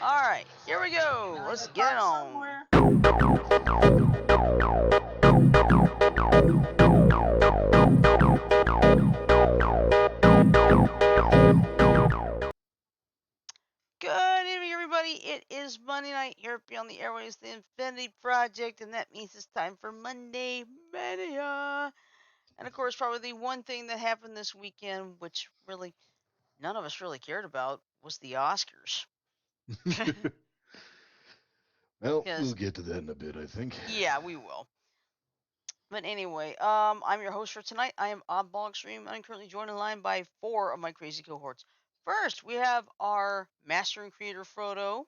Alright, here we go. Let's get it on. Somewhere. Good evening, everybody. It is Monday night here beyond the airways, the Infinity Project, and that means it's time for Monday Mania. And of course, probably the one thing that happened this weekend, which really none of us really cared about, was the Oscars. Well, Yes. we'll get to that in a bit, I think. Yeah, we will. But anyway, I'm your host for tonight. I am Oddball Extreme, and I'm currently joined in line by 4 of my crazy cohorts. First, we have our master and creator Frodo.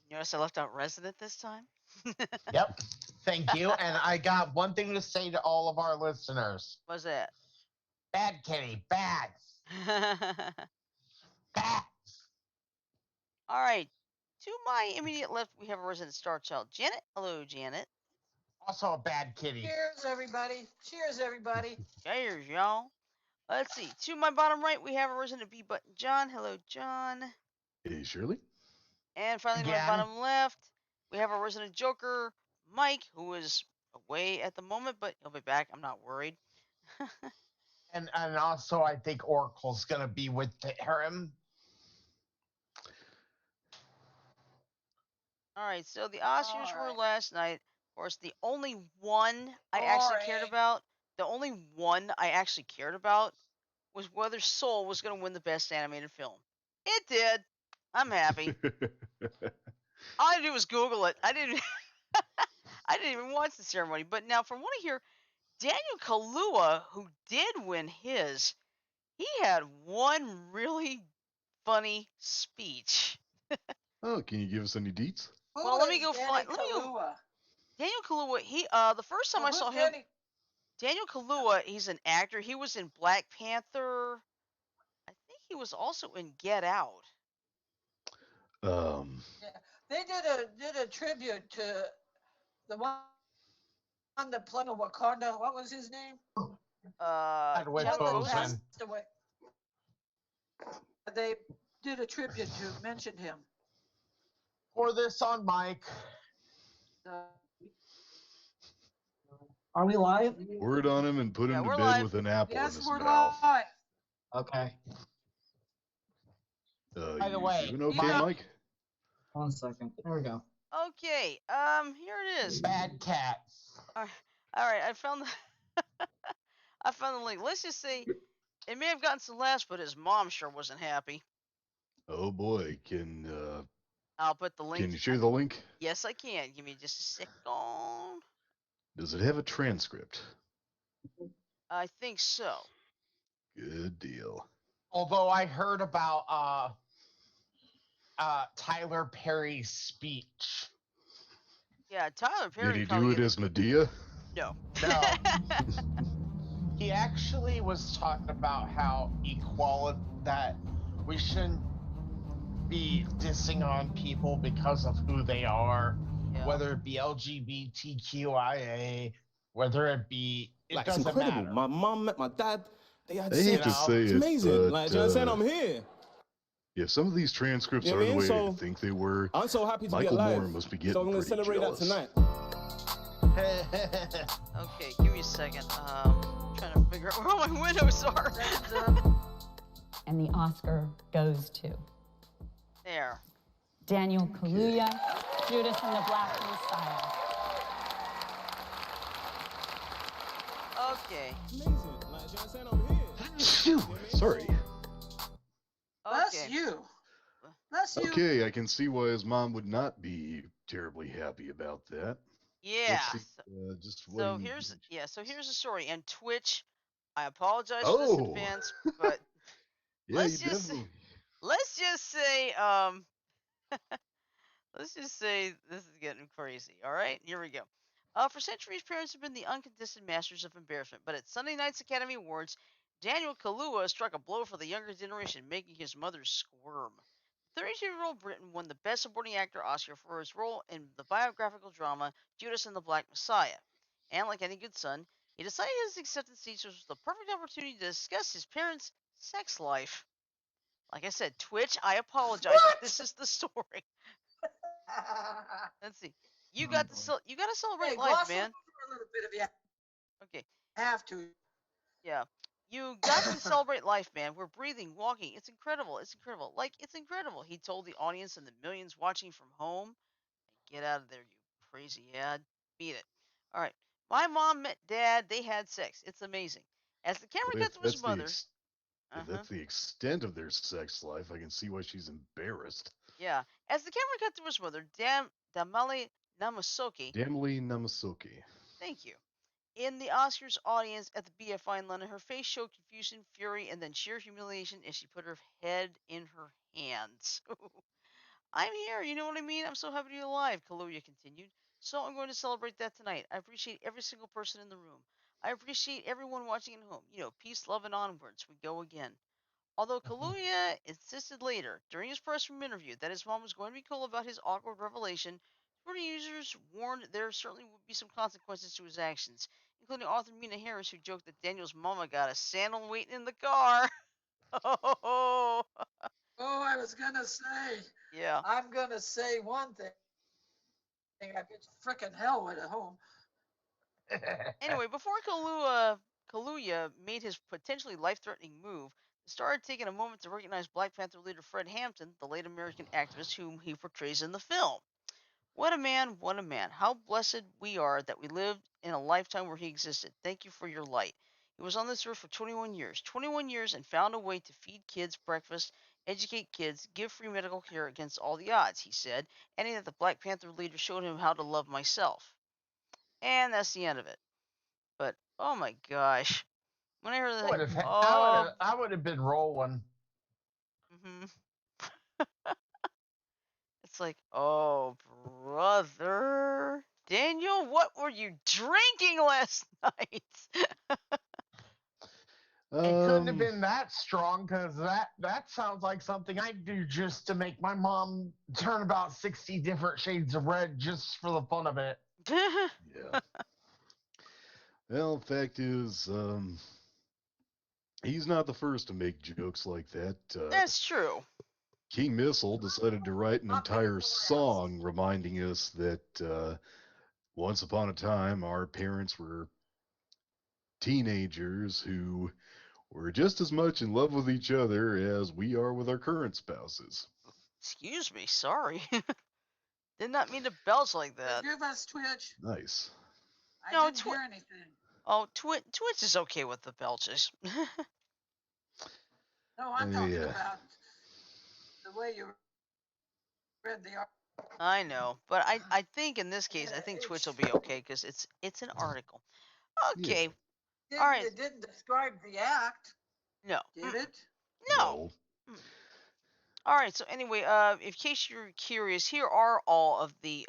Notice I left out resident this time. Yep. Thank you. And I got one thing to say to all of our listeners. What's that? Bad kitty, bad. Bad. All right. To my immediate left, we have a resident star child, Janet. Hello, Janet. Also a bad kitty. Cheers, everybody. Cheers, everybody. Cheers, y'all. Let's see. To my bottom right, we have a resident B button, John. Hello, John. Hey, Shirley. And finally, to my Again. bottom left, we have a resident Joker, Mike, who is away at the moment, but he'll be back. I'm not worried. And also I think Oracle's gonna be with him. All right, so the Oscars were Alright. last night. Of course, the only one I actually cared Boring. about, was whether Soul was going to win the Best Animated Film. It did. I'm happy. All I had to do was Google it. I didn't even watch the ceremony. But now, from what I hear, Daniel Kaluuya, who did win his, he had one really funny speech. Oh, can you give us any deets? Well, let me is go Danny find- let me go- Kaluuya? Daniel Kaluuya, the first time I Who's saw him, Danny? Daniel Kaluuya, he's an actor. He was in Black Panther. I think he was also in Get Out. Yeah. They did a tribute to the one that played Wakanda. What was his name? Chadwick Chadwick One that Boseman. passed away. They did a tribute to mention him. Pour this on Mike. Are we live? Word on him and put Yeah, him to we're bed live. with an apple in Yes, his we're mouth. live. Okay. By the You way, doing okay, Yeah. Mike? 1 second. There we go. Okay, here it is. bad cat. All right, I found the link. Let's just say it may have gotten some laughs, but his mom sure wasn't happy. Oh boy, I'll put the link. can you share the link? Yes, I can. Give me just a second. Does it have a transcript? I think so. Good deal. Although I heard about Tyler Perry's speech. Yeah, Tyler Perry. Did he probably do it get as Medea? No. No. He actually was talking about how equality, that we shouldn't be dissing on people because of who they are, Yeah. whether it be LGBTQIA, whether it be, it Like, it's doesn't incredible. matter. My mom met my dad. They had I hate sex. to say It's it, amazing. but, Like, you know what I'm saying? I'm here. If some of these transcripts You know are what I the mean? way So, I think they were, I'm so happy to Michael be alive. Moore must be getting So I'm gonna pretty celebrate jealous. that tonight. Okay, give me a second. Trying to figure out where all my windows are. And the Oscar goes to There. Daniel Kaluuya, Judas and the Black Messiah. Okay. Amazing. Like, you know what I'm saying? I'm here. Phew, sorry. That's Okay. you. That's you. Okay, I can see why his mom would not be terribly happy about that. Yeah. Let's see, just So wait. here's the story. And Twitch, I apologize for this in Oh. advance, but Yeah, let's you just definitely. let's just say let's just say this is getting crazy. All right, here we go. For centuries, parents have been the uncontested masters of embarrassment, but at Sunday night's Academy Awards, Daniel Kaluuya struck a blow for the younger generation, making his mother squirm. 32-year-old Briton won the Best Supporting Actor Oscar for his role in the biographical drama Judas and the Black Messiah. And like any good son, he decided his acceptance speech was the perfect opportunity to discuss his parents' sex life. Like I said, Twitch, I apologize, but What? this is the story. Let's see. You Oh, got boy. to you got to celebrate Hey, life, gloss over man. a little bit if you Okay. have to. Yeah. You got to celebrate life, man. We're breathing, walking. It's incredible. It's incredible. Like, it's incredible. He told the audience and the millions watching from home, get out of there, you crazy ad. Beat it. All right. My mom met dad. They had sex. It's amazing. As the camera Well, cut to his mother. if Uh-huh. that's the extent of their sex life, I can see why she's embarrassed. Yeah. As the camera cut to his mother, Damali Namasoki. Damli Namasoki. Thank you. In the Oscars audience at the BFI in London, her face showed confusion, fury, and then sheer humiliation as she put her head in her hands. I'm here, you know what I mean? I'm so happy to be alive, Kaluuya continued. So I'm going to celebrate that tonight. I appreciate every single person in the room. I appreciate everyone watching at home. You know, peace, love, and onwards. We go again. Although Kaluuya insisted later, during his press room interview, that his mom was going to be cool about his awkward revelation, Twitter users warned there certainly would be some consequences to his actions, including author Mina Harris, who joked that Daniel's mama got a sandal waiting in the car. Oh, Oh, I was gonna say. yeah. I'm gonna say one thing. I get frickin' hell with at home. Anyway, before Kaluuya made his potentially life-threatening move, the star had taken a moment to recognize Black Panther leader Fred Hampton, the late American activist whom he portrays in the film. What a man, what a man. How blessed we are that we lived in a lifetime where he existed. Thank you for your light. He was on this earth for 21 years, and found a way to feed kids breakfast, educate kids, give free medical care against all the odds, he said, adding that the Black Panther leader showed him how to love myself. And that's the end of it. But, oh my gosh. When I heard that, oh, I would have been rolling. hmm it's like, oh, brother. Daniel, what were you drinking last night? It couldn't have Um, been that strong because that sounds like something I'd do just to make my mom turn about 60 different shades of red just for the fun of it. yeah. Well, fact is, he's not the first to make jokes like that. That's true. King Missile decided to write an Not many entire more has. song reminding us that once upon a time our parents were teenagers who were just as much in love with each other as we are with our current spouses. Excuse me, sorry. Did not mean to belch like that. Forgive us, Twitch. Nice. I No, didn't hear anything. Twitch is okay with the belches. No, I'm talking Yeah. about the way you read the article. I know, but I think in this case, I think Twitch will be okay because it's an article. Yeah. Okay, all right. It didn't describe the act, No, did it? no. No. All right. So anyway, in case you're curious, here are all of the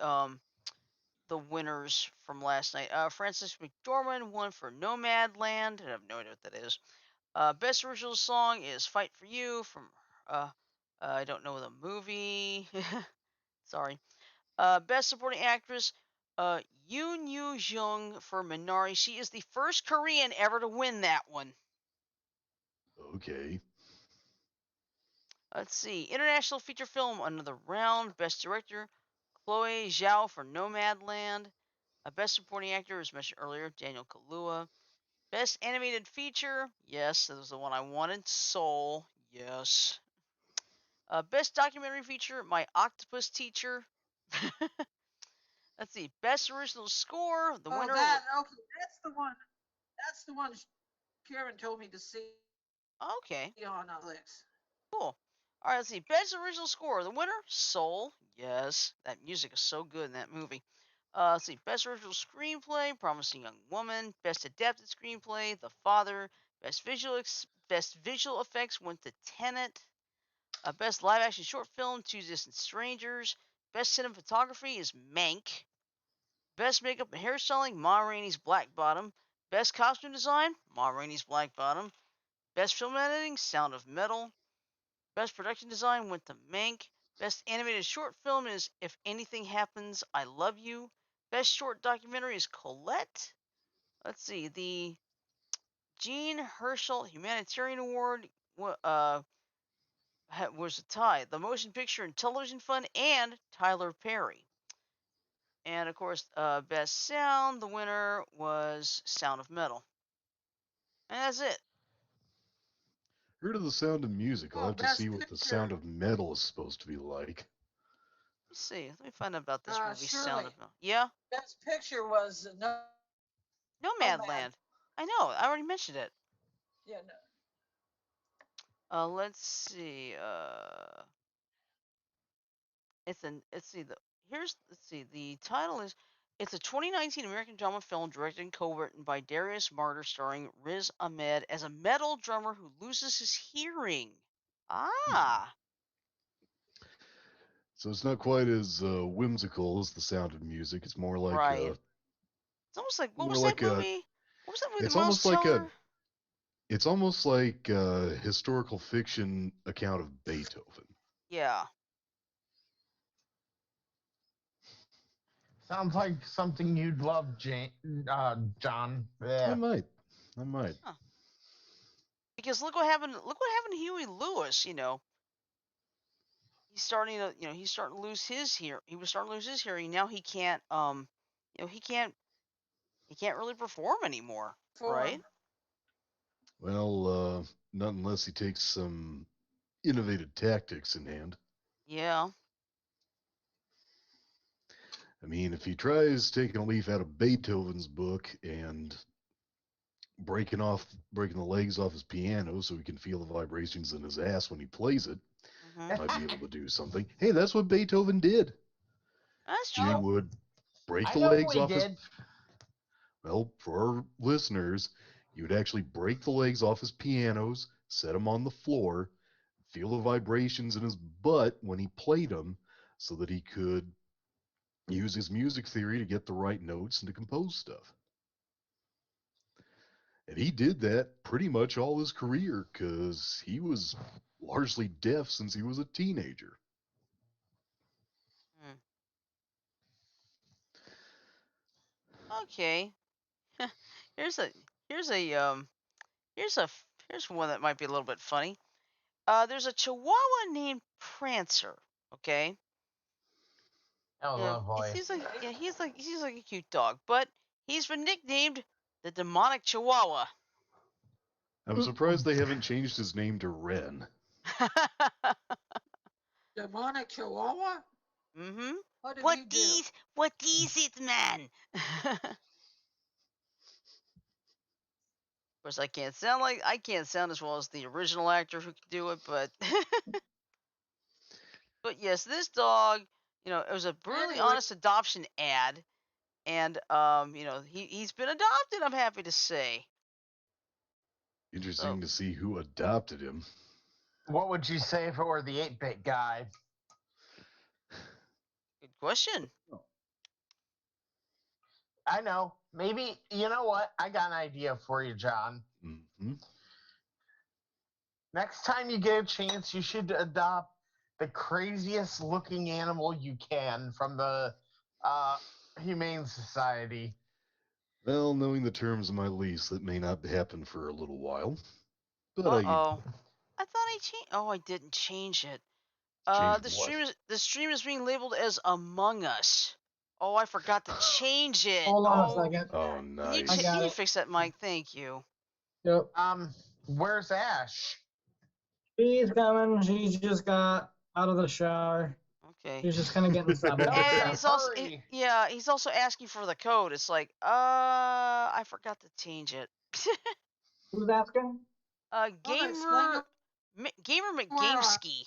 winners from last night. Francis McDormand won for Nomadland. I have no idea what that is. Best original song is "Fight for You" from uh, I don't know the movie. Sorry. Best supporting actress, Yoon Yoo Jung for Minari. She is the first Korean ever to win that one. Okay. Let's see. International feature film, another round. Best director, Chloe Zhao for Nomadland. Best supporting actor, as mentioned earlier, Daniel Kaluuya. Best animated feature, yes, that was the one I wanted. Soul, yes. Best documentary feature, My Octopus Teacher. Let's see. Best original score, the Oh, winner. okay. That's the one. That's the one Karen told me to see Okay, on Netflix. cool. All right, let's see. Best original score, the winner, Soul. Yes, that music is so good in that movie. Let's see. Best original screenplay, Promising Young Woman. Best adapted screenplay, The Father. Best visual effects went to Tenet. Best live action short film, Two Distant Strangers. Best cinematography is Mank. Best makeup and hairstyling, Ma Rainey's Black Bottom. Best costume design, Ma Rainey's Black Bottom. Best film editing, Sound of Metal. Best production design went to Mank. Best animated short film is If Anything Happens, I Love You. Best short documentary is Colette. Let's see, the Jean Herschel Humanitarian Award was a tie. The Motion Picture and Television Fund and Tyler Perry. And of course, best sound, the winner was Sound of Metal. And that's it. Heard of the Sound of Music. I'll Oh, have to best see what the Sound picture. of Metal is supposed to be like. Let's see. Let me find out about this movie, Sound Shirley. of Metal. Yeah? Best picture was Nomadland. I know. I already mentioned it. Yeah, no. Let's see. Let's see let's see. The title is it's a 2019 American drama film directed and co-written by Darius Martyr, starring Riz Ahmed as a metal drummer who loses his hearing. Ah, So it's not quite as whimsical as the Sound of Music. It's right. It's almost like what more was that like a. movie? What was that movie? The It's Miles almost like a. Teller. It's almost like a historical fiction account of Beethoven. Yeah. Sounds like something you'd love, John. I Yeah. might. I might. Huh. Because look what happened. Look what happened to Huey Lewis. He's starting to lose his hearing. He was starting to lose his hearing. Now he can't. He can't. He can't really perform anymore. Right? Well, not unless he takes some innovative tactics in hand. Yeah. I mean, if he tries taking a leaf out of Beethoven's book and breaking the legs off his piano so he can feel the vibrations in his ass when he plays it, Hmm. might be able to do something. Hey, that's what Beethoven did. That's He true. would break I the know legs we off his. did. Well, for our listeners, he would actually break the legs off his pianos, set them on the floor, feel the vibrations in his butt when he played them, so that he could use his music theory to get the right notes and to compose stuff. And he did that pretty much all his career because he was largely deaf since he was a teenager. Hmm. Okay. here's a here's a here's a here's one that might be a little bit funny. There's a Chihuahua named Prancer. Okay. Oh, It lovely. seems like he's like a cute dog, but he's been nicknamed the demonic Chihuahua. I'm surprised they haven't changed his name to Ren. Demonic Chihuahua? Mm-hmm. What did he do? What is it, man? Of course, I can't sound as well as the original actor who could do it, but but yes, this dog, it was a brutally Anyway, honest adoption ad, and he's been adopted. I'm happy to say. Interesting So to see who adopted him. What would you say if it were the 8-bit guy? good question. I know. Maybe, you know what? I got an idea for you, John. Mm-hmm. Next time you get a chance, you should adopt the craziest looking animal you can from the Humane Society. Well, knowing the terms of my lease, that may not happen for a little while. But Uh-oh. I thought I changed. Oh, I didn't change it. changed The what? stream is being labeled as Among Us. Oh, I forgot to change it. Hold on a Oh, second. Oh, I nice. got can you it. fix that, Mike? Thank you. Yep. Where's Ash? She's coming. She just got out of the shower. Okay. She's just kind of getting settled. And Hurry, So. hurry. he's also asking for the code. It's like, I forgot to change it. Who's asking? wanna explain Gamer to Gamer where McGameski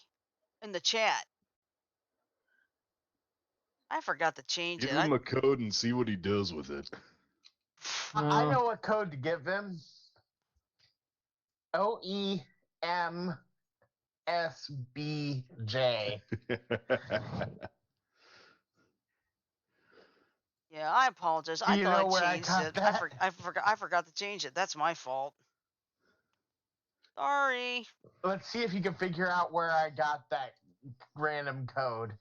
in the chat. I forgot to change Give it. him a code and see what he does with it. I know what code to give him. OEMSBJ. Yeah, I apologize. Do I you thought know I where I changed got it. that? I forgot to change it. That's my fault. Sorry. Let's see if you can figure out where I got that random code.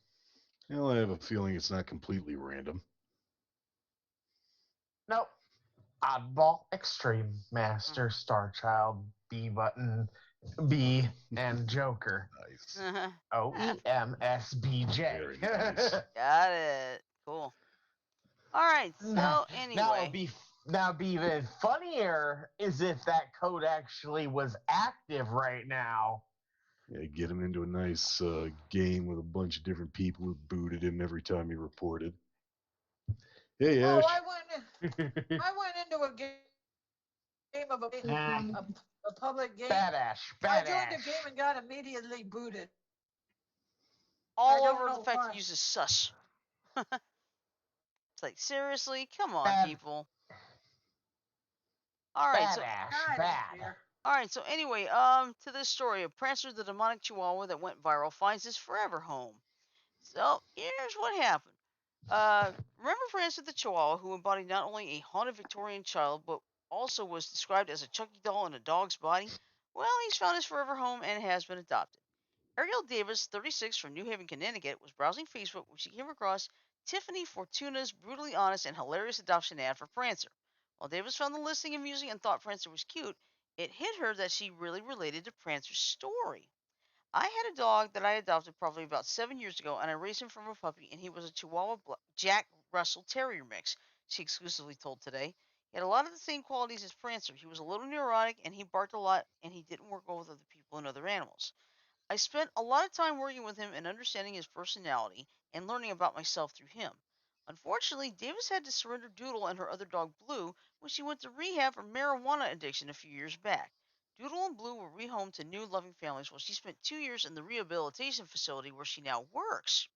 Well, I have a feeling it's not completely random. Nope. Oddball Extreme Master Star Child B button B and Joker. Nice. OEMSBJ. Very nice. Got it. Cool. All right. now, So now anyway, be even funnier is if that code actually was active right now. Yeah, get him into a nice game with a bunch of different people who booted him every time he reported. Hey, Oh, Ash. I went into a game of a public game. Badass, I joined badass. the game and got immediately booted. I all don't over the know fact he why. uses sus. It's like seriously, come on, Bad, people. All right. So badass, I don't bad. care. all right. So anyway, to this story of Prancer the demonic Chihuahua that went viral finds his forever home. So here's what happened. Remember Prancer the Chihuahua, who embodied not only a haunted Victorian child, but also was described as a Chucky doll in a dog's body? Well, he's found his forever home and has been adopted. Ariel Davis, 36, from New Haven, Connecticut, was browsing Facebook when she came across Tiffany Fortuna's brutally honest and hilarious adoption ad for Prancer. While Davis found the listing amusing and thought Prancer was cute, it hit her that she really related to Prancer's story. I had a dog that I adopted probably about 7 years ago, and I raised him from a puppy, and he was a Chihuahua Jack Russell Terrier mix, she exclusively told Today. He had a lot of the same qualities as Prancer. He was a little neurotic, and he barked a lot, and he didn't work well with other people and other animals. I spent a lot of time working with him and understanding his personality and learning about myself through him. Unfortunately, Davis had to surrender Doodle and her other dog Blue when she went to rehab for marijuana addiction a few years back. Doodle and Blue were rehomed to new loving families while she spent 2 years in the rehabilitation facility where she now works.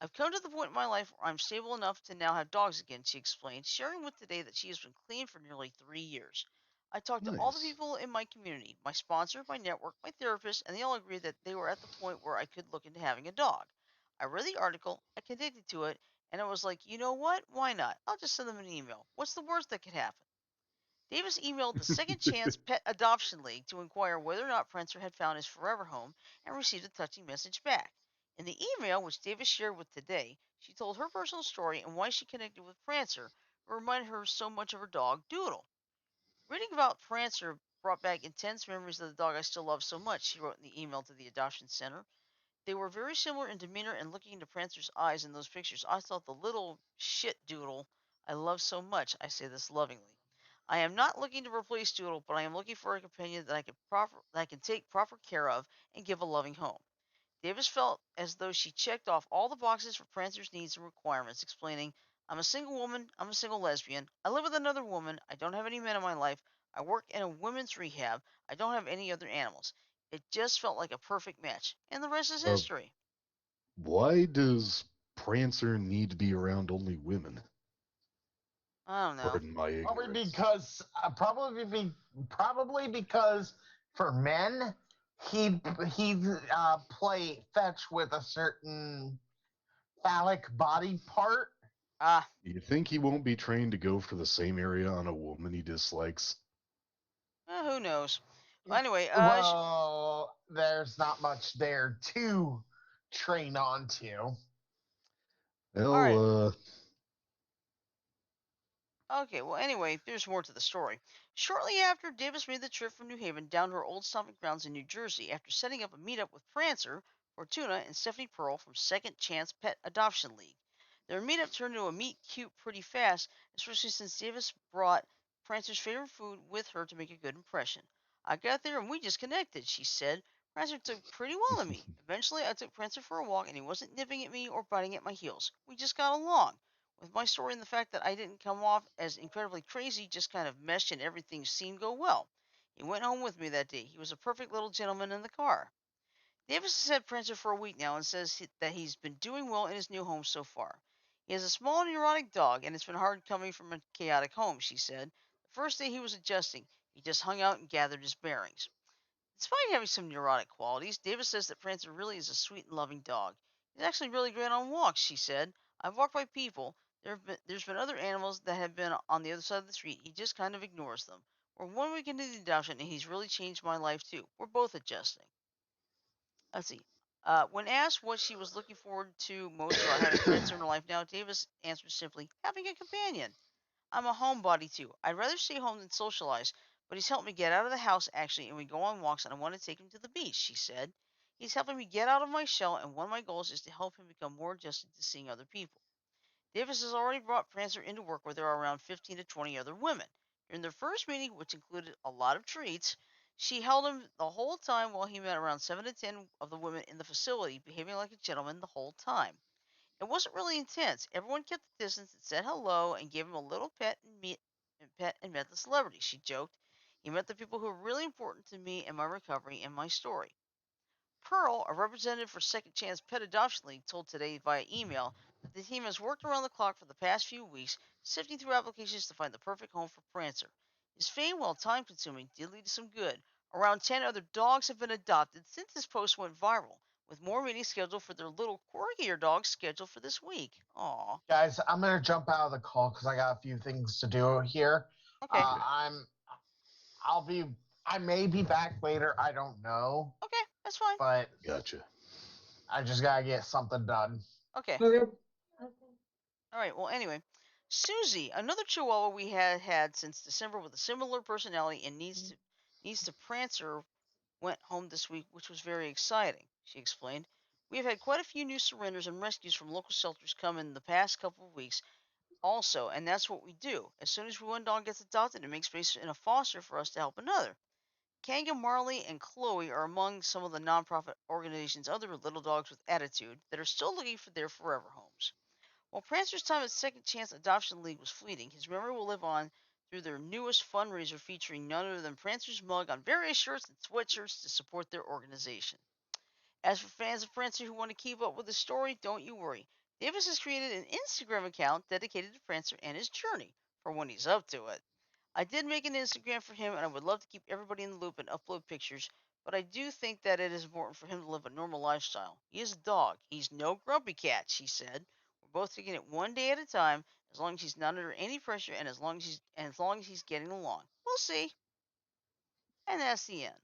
I've come to the point in my life where I'm stable enough to now have dogs again, she explained, sharing with Today that she has been clean for nearly 3 years. I talked to all the Nice. people in my community, my sponsor, my network, my therapist, and they all agreed that they were at the point where I could look into having a dog. I read the article, I connected to it, and I was like, you know what? Why not? I'll just send them an email. What's the worst that could happen? Davis emailed the Second Chance Pet Adoption League to inquire whether or not Prancer had found his forever home and received a touching message back. In the email, which Davis shared with Today, she told her personal story and why she connected with Prancer, who reminded her so much of her dog, Doodle. Reading about Prancer brought back intense memories of the dog I still love so much, she wrote in the email to the adoption center. They were very similar in demeanor, and looking into Prancer's eyes in those pictures, I thought the little shit Doodle I love so much. I say this lovingly. I am not looking to replace Doodle, but I am looking for a companion that I can take proper care of and give a loving home. Davis felt as though she checked off all the boxes for Prancer's needs and requirements, explaining, I'm a single woman, I'm a single lesbian, I live with another woman, I don't have any men in my life, I work in a women's rehab, I don't have any other animals. It just felt like a perfect match, and the rest is Uh, history. why does Prancer need to be around only women? I don't know. Pardon my Probably ignorance. because probably because for men he play fetch with a certain phallic body part. Ah, You think he won't be trained to go for the same area on a woman he dislikes? who knows? Well, anyway, Well, there's not much there to train onto. all right. Well, Okay, well, anyway, there's more to the story. Shortly after, Davis made the trip from New Haven down to her old stomping grounds in New Jersey after setting up a meetup with Prancer, Fortuna, and Stephanie Pearl from Second Chance Pet Adoption League. Their meetup turned into a meet cute pretty fast, especially since Davis brought Prancer's favorite food with her to make a good impression. I got there and we just connected, she said. Prancer took pretty well to me. Eventually, I took Prancer for a walk and he wasn't nipping at me or biting at my heels. We just got along. With my story and the fact that I didn't come off as incredibly crazy, just kind of meshed and everything seemed to go well. He went home with me that day. He was a perfect little gentleman in the car. Davis has had Prancer for a week now and says that he's been doing well in his new home so far. He has a small neurotic dog, and it's been hard coming from a chaotic home, she said. The first day he was adjusting, he just hung out and gathered his bearings. Despite having some neurotic qualities, Davis says that Prancer really is a sweet and loving dog. He's actually really great on walks, she said. I've walked by people. There's been other animals that have been on the other side of the street. He just kind of ignores them. We're 1 week into the adoption, and he's really changed my life too. We're both adjusting. Let's see. When asked what she was looking forward to most about having Prancer in her life now, Davis answered simply, having a companion. I'm a homebody too. I'd rather stay home than socialize, But he's helped me get out of the house, actually, and we go on walks, and I want to take him to the beach, she said. He's helping me get out of my shell, and one of my goals is to help him become more adjusted to seeing other people. Davis has already brought Prancer into work where there are around 15 to 20 other women. During their first meeting, which included a lot of treats, she held him the whole time while he met around 7 to 10 of the women in the facility, behaving like a gentleman the whole time. It wasn't really intense. Everyone kept the distance and said hello and gave him a little pet and met the celebrities. She joked. He met the people who were really important to me and my recovery and my story. Pearl, a representative for Second Chance Pet Adoption League, told Today via email that the team has worked around the clock for the past few weeks, sifting through applications to find the perfect home for Prancer. His fame, while time consuming, did lead to some good. Around 10 other dogs have been adopted since this post went viral, with more meetings scheduled for their little quirkier dogs scheduled for this week. Aw. Guys, I'm gonna jump out of the call because I got a few things to do here. Okay. Okay. I'll be, I may be back later. I don't know, Okay, that's fine. but Gotcha. I just gotta get something done. Okay. Okay. All right. Well, anyway, Susie, another Chihuahua we had since December with a similar personality and needs to Prancer, went home this week, which was very exciting. She explained. We have had quite a few new surrenders and rescues from local shelters come in the past couple of weeks, also, and that's what we do. As soon as one dog gets adopted, it makes space in a foster for us to help another. Kanga, Marley, and Chloe are among some of the nonprofit organizations' other little dogs with attitude that are still looking for their forever homes. While Prancer's time at Second Chance Adoption League was fleeting, his memory will live on through their newest fundraiser featuring none other than Prancer's mug on various shirts and sweatshirts to support their organization. As for fans of Prancer who want to keep up with the story, don't you worry. Davis has created an Instagram account dedicated to Prancer and his journey for when he's up to it. I did make an Instagram for him, and I would love to keep everybody in the loop and upload pictures, but I do think that it is important for him to live a normal lifestyle. He is a dog. He's no grumpy cat, she said. We're both taking it one day at a time, as long as he's not under any pressure and as long as he's getting along. We'll see. And that's the end.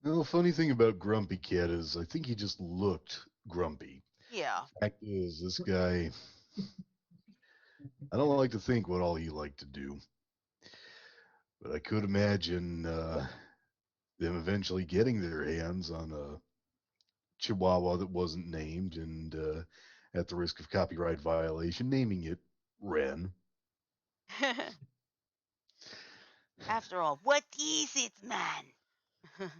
The funny thing about Grumpy Cat is I think he just looked grumpy. Yeah. Fact is, this guy, I don't like to think what all he liked to do, but I could imagine them eventually getting their hands on a Chihuahua that wasn't named and, at the risk of copyright violation, naming it Ren. After all, what is it, man?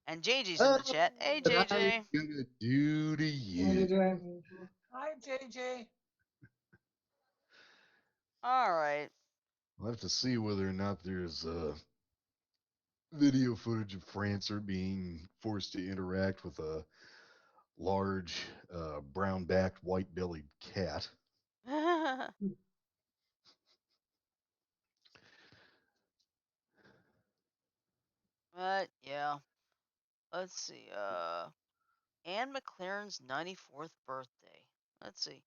And JJ's in the chat. Hey, What I JJ. gonna do to Hey, you? DJ. Hi, JJ. All right. I'll have to see whether or not there's video footage of Francer being forced to interact with a large brown backed white bellied cat. But yeah, let's see. Anne McLaren's 94th birthday. Let's see.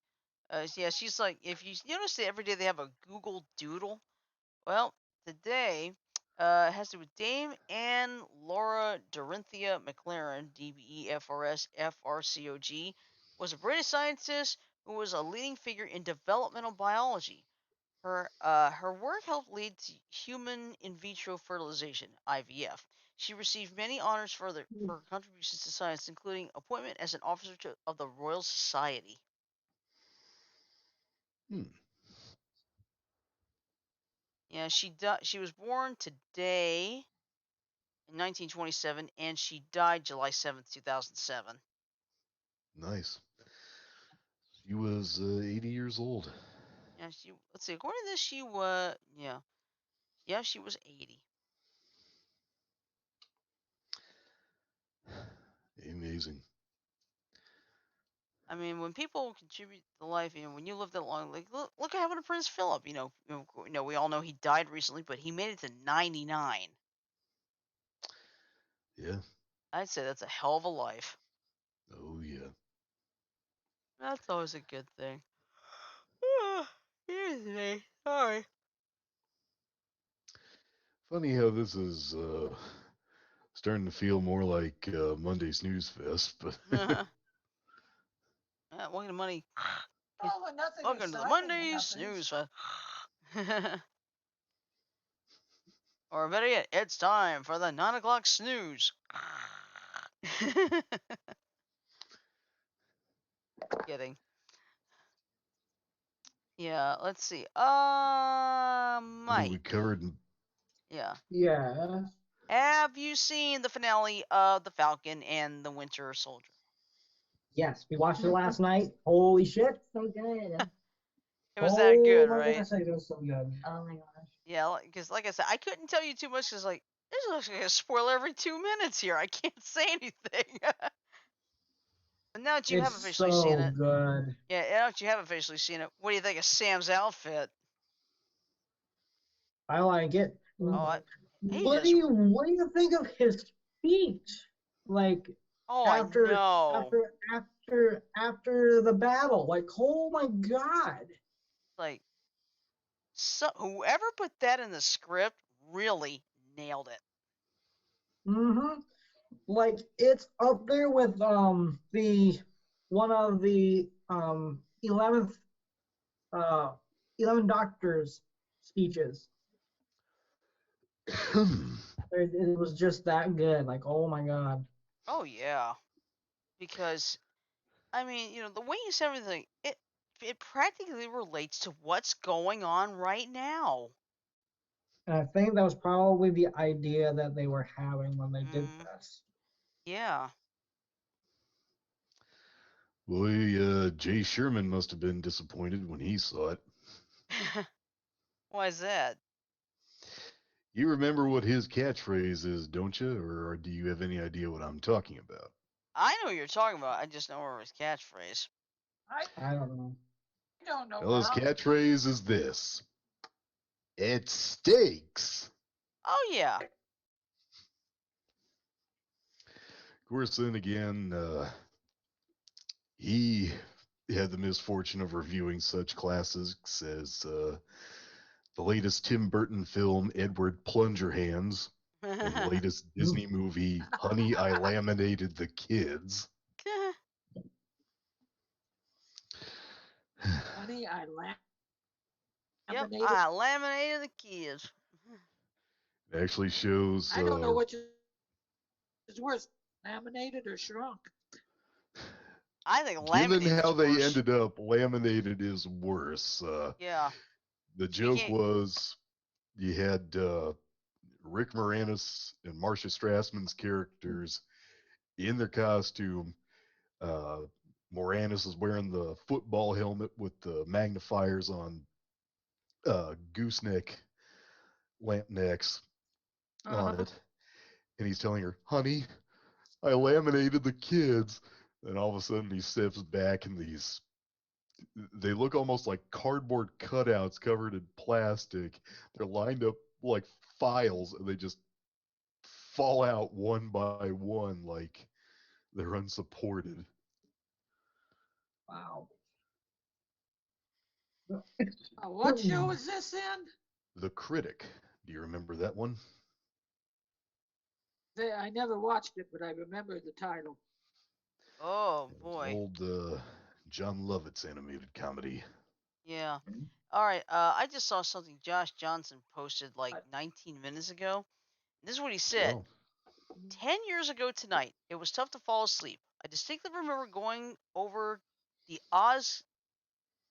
Yeah, she's like, if you notice that every day they have a Google Doodle. Well, today has to do with Dame Anne Laura Dorinthia McLaren, DBEFRS was a British scientist who was a leading figure in developmental biology. Her work helped lead to human in vitro fertilization (IVF). She received many honors for her contributions to science, including appointment as an officer of the Royal Society. Hmm. Yeah, she was born today in 1927, and she died July 7th, 2007. Nice. She was 80 years old. Yeah, let's see. According to this, she was yeah, she was 80. Amazing. I mean, when people contribute to life, when you live that long, like look what happened to Prince Philip. We all know he died recently, but he made it to 99. Yeah. I'd say that's a hell of a life. Oh, yeah. That's always a good thing. Excuse me. Sorry. Funny how this is starting to feel more like Monday Snooze Fest, but Welcome to money. Oh, well, nothing Welcome to the exciting Monday happens. Snooze Fest. Or better yet, it's time for the 9 o'clock snooze. Kidding. Yeah, let's see. I think we Mike. covered. Yeah. Yeah. Have you seen the finale of The Falcon and the Winter Soldier? Yes, we watched it last night. Holy shit, so good. It was that Oh good, my right? goodness, it was so good. Oh my gosh. Yeah, because like I said, I couldn't tell you too much because like there's like a spoiler every 2 minutes here. I can't say anything. But now that you have It's officially seen so it, good. yeah, now that you have officially seen it, what do you think of Sam's outfit? I like it. Oh, he What do does. you think of his speech? Like Oh, I after know. after the battle. Like, oh my god. Like, so whoever put that in the script really nailed it. Mm-hmm. Like it's up there with the one of the uh 11 doctors speeches. It was just that good. Like, oh my god. Oh yeah, because I mean, the way you said everything, it practically relates to what's going on right now. And I think that was probably the idea that they were having when they did Mm, this. yeah. Boy, Jay Sherman must have been disappointed when he saw it. Why is that? You remember what his catchphrase is, don't you? Or do you have any idea what I'm talking about? I know what you're talking about. I just know his catchphrase. I I don't know. don't know Well, his now. catchphrase is this: "It stinks." Oh yeah. Of course, then again, he had the misfortune of reviewing such classics as the latest Tim Burton film, Edward Plungerhands, and the latest Disney movie, Honey, I Laminated the Kids. Honey, I Yep, laminated. I laminated the kids. It actually shows. I don't know which is worse, laminated or shrunk. I think Given laminated's how they worse. ended up, laminated is worse. Yeah. The You joke can't. was you had Rick Moranis and Marcia Strassman's characters in their costume. Uh, Moranis is wearing the football helmet with the magnifiers on gooseneck lamp necks on Uh-huh. it. And he's telling her, "Honey, I laminated the kids." And all of a sudden he steps back and they look almost like cardboard cutouts covered in plastic. They're lined up like files and they just fall out one by one like they're unsupported. Wow. What show is this in? The Critic. Do you remember that one? I never watched it, but I remember the title. Oh It was an boy. old John Lovitz animated comedy. Yeah. All right. I just saw something Josh Johnson posted like 19 minutes ago. This is what he said. Well, 10 years ago tonight, it was tough to fall asleep. I distinctly remember going over the Oz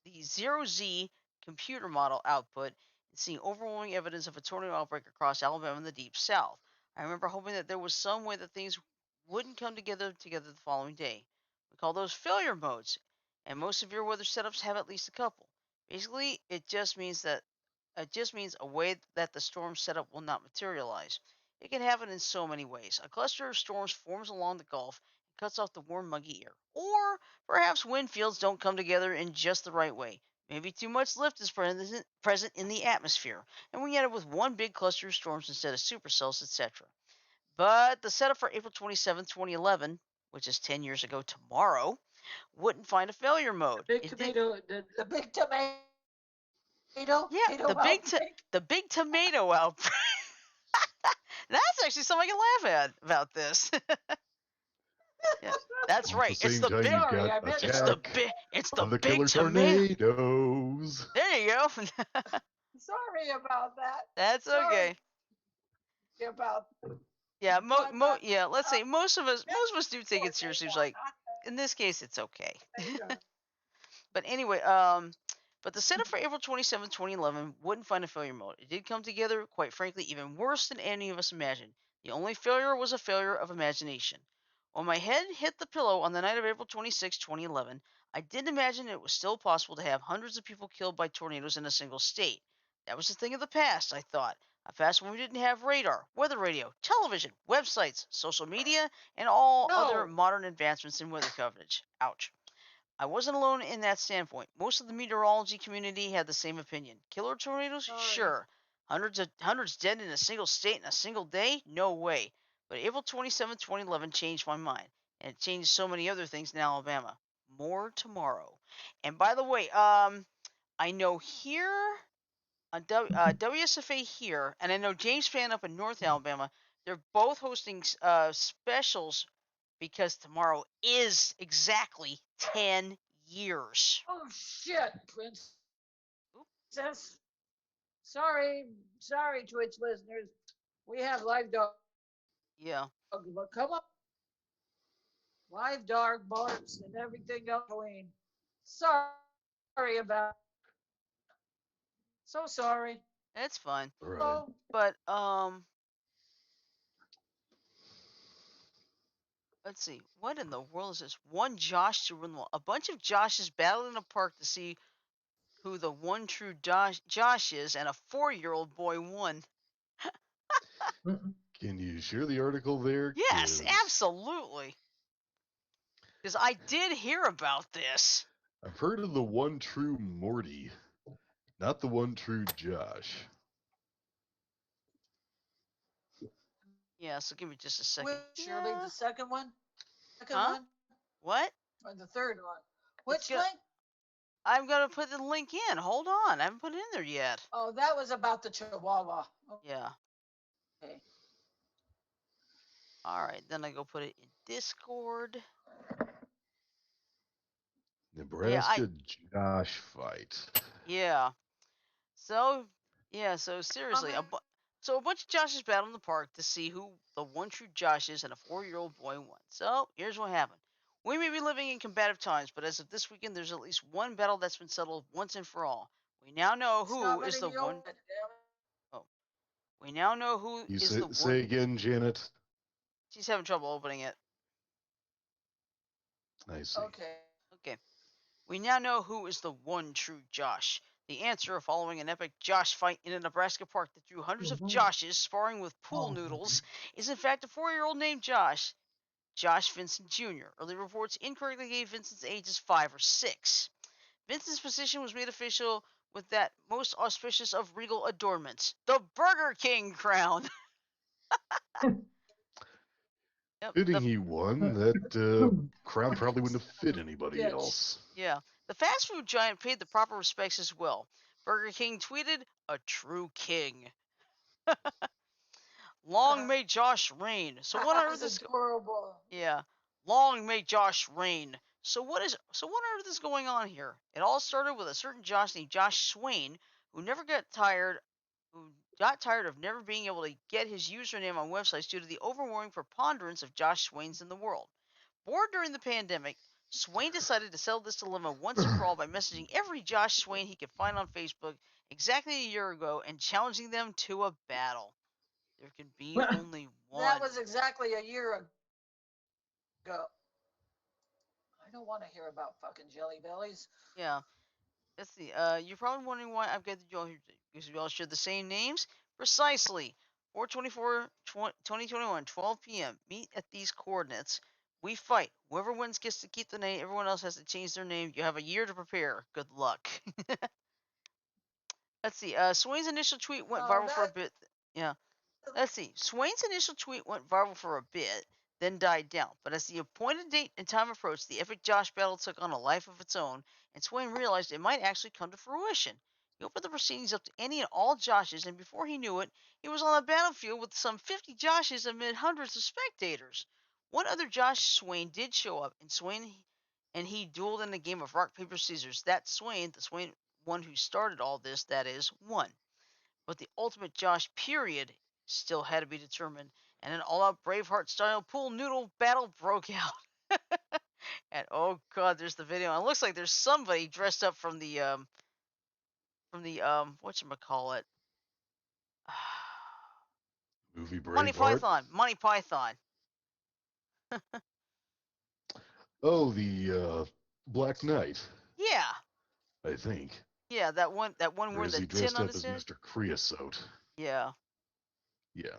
the zero Z computer model output and seeing overwhelming evidence of a tornado outbreak across Alabama and the Deep South. I remember hoping that there was some way that things wouldn't come together the following day. We call those failure modes, and most severe weather setups have at least a couple. Basically, it just means a way that the storm setup will not materialize. It can happen in so many ways. A cluster of storms forms along the Gulf and cuts off the warm, muggy air. Or perhaps wind fields don't come together in just the right way. Maybe too much lift is present in the atmosphere, and we end up with one big cluster of storms instead of supercells, etc. But the setup for April 27, 2011, which is 10 years ago tomorrow, wouldn't find a failure mode. Big It did. tomato, the big tomato Yeah, outbreak. the big tomato outbreak. That's actually something I can laugh at about this. Yeah, that's well, at the right. same time, you've Sorry, got I missed It's that. the Attack it's the of the big Killer tomato. Tornadoes. There you go. Sorry about that. That's Sorry. okay. about Yeah, not not yeah. Let's say just most of us do take what it they seriously. It's want, like not in this case, it's okay. later. But anyway, but the setup for April 27, 2011 wouldn't find a failure mode. It did come together, quite frankly, even worse than any of us imagined. The only failure was a failure of imagination. When my head hit the pillow on the night of April 26, 2011, I didn't imagine it was still possible to have hundreds of people killed by tornadoes in a single state. That was a thing of the past, I thought. A past when we didn't have radar, weather radio, television, websites, social media, and all other No, modern advancements in weather coverage. Ouch. I wasn't alone in that standpoint. Most of the meteorology community had the same opinion. Killer tornadoes? sorry. Sure. Hundreds dead in a single state in a single day? No way. But April 27, 2011 changed my mind. And it changed so many other things in Alabama. More tomorrow. And by the way, I know here on WSFA here, and I know James Fan up in North Alabama, they're both hosting specials because tomorrow is exactly 10 years. Oh shit, princess. Oop, Sorry, sorry, Twitch listeners. We have live dog, yeah, but come on, live dog barks and everything else between. Sorry about. So sorry. that's fine. Right. Oh, But let's see. What in the world is this? One Josh to win a bunch of Joshes battled in a park to see who the one true Josh is, and a 4-year-old boy won. Can you share the article there? Yes, Because absolutely. Because I did hear about this. I've heard of the one true Morty, not the one true Josh. Yeah, so give me just a which second Shirley, here. the second one, second Huh? one, What? or the third one? It's Which gonna. link? I'm gonna put the link in. Hold on, I haven't put it in there yet. Oh, that was about the Chihuahua. Yeah. Okay. All right. Then I go put it in Discord. Yeah. Nebraska Josh fight. Yeah. So yeah. So seriously, Comment. so a bunch of Joshes battled in the park to see who the one true Josh is, and a 4-year-old boy won. So here's what happened. We may be living in combative times, but as of this weekend, there's at least one battle that's been settled once and for all. We now know It's not who is letting the me open one. it. Damn Oh, we now know who You is the one. say again, Janet? She's having trouble opening it. I it. see. Okay. Okay. We now know who is the one true Josh. The answer, following an epic Josh fight in a Nebraska park that drew hundreds of Joshes sparring with pool noodles, is in fact a 4-year-old named Josh. Josh Vincent Jr. Early reports incorrectly gave Vincent's age as 5 or 6. Vincent's position was made official with that most auspicious of regal adornments, the Burger King crown. Yep, Fitting he won. That crown probably wouldn't have fit anybody Bitch. else. yeah. The fast food giant paid the proper respects as well. Burger King tweeted, "A true king. Long may Josh reign." So what on That earth was is adorable. Yeah. Long may Josh reign. So what on earth is going on here? It all started with a certain Josh named Josh Swain who never got tired who got tired of never being able to get his username on websites due to the overwhelming preponderance of Josh Swains in the world. Bored during the pandemic, Swain decided to settle this dilemma once and for all by messaging every Josh Swain he could find on Facebook exactly a year ago and challenging them to a battle. There can be only That one. was exactly a year ago. I don't want to hear about fucking jelly bellies. Yeah. Let's see. You're probably wondering why I've gathered you all here today. Because we all share the same names? Precisely. 424 2021, 12 p.m. Meet at these coordinates. We fight. Whoever wins gets to keep the name. Everyone else has to change their name. You have a year to prepare. Good luck. Let's see. Swain's initial tweet went Oh, viral for a that. bit. Yeah. Let's see. Swain's initial tweet went viral for a bit, then died down. But as the appointed date and time approached, the epic Josh battle took on a life of its own, and Swain realized it might actually come to fruition. He opened the proceedings up to any and all Joshes, and before he knew it, he was on the battlefield with some 50 Joshes amid hundreds of spectators. One other Josh Swain did show up, and he dueled in a game of rock paper scissors. That Swain, the Swain one who started all this, that is, won. But the ultimate Josh period still had to be determined, and an all-out Braveheart-style pool noodle battle broke out. And oh god, there's the video. And it looks like there's somebody dressed up from the whatchamacallit. Movie Monty Braveheart. Python. Monty Python. Oh, the Black Knight, Yeah. I think. Yeah, that one Or wearing is the he tin dressed on up his as head. Mr. Creosote? Yeah. Yeah.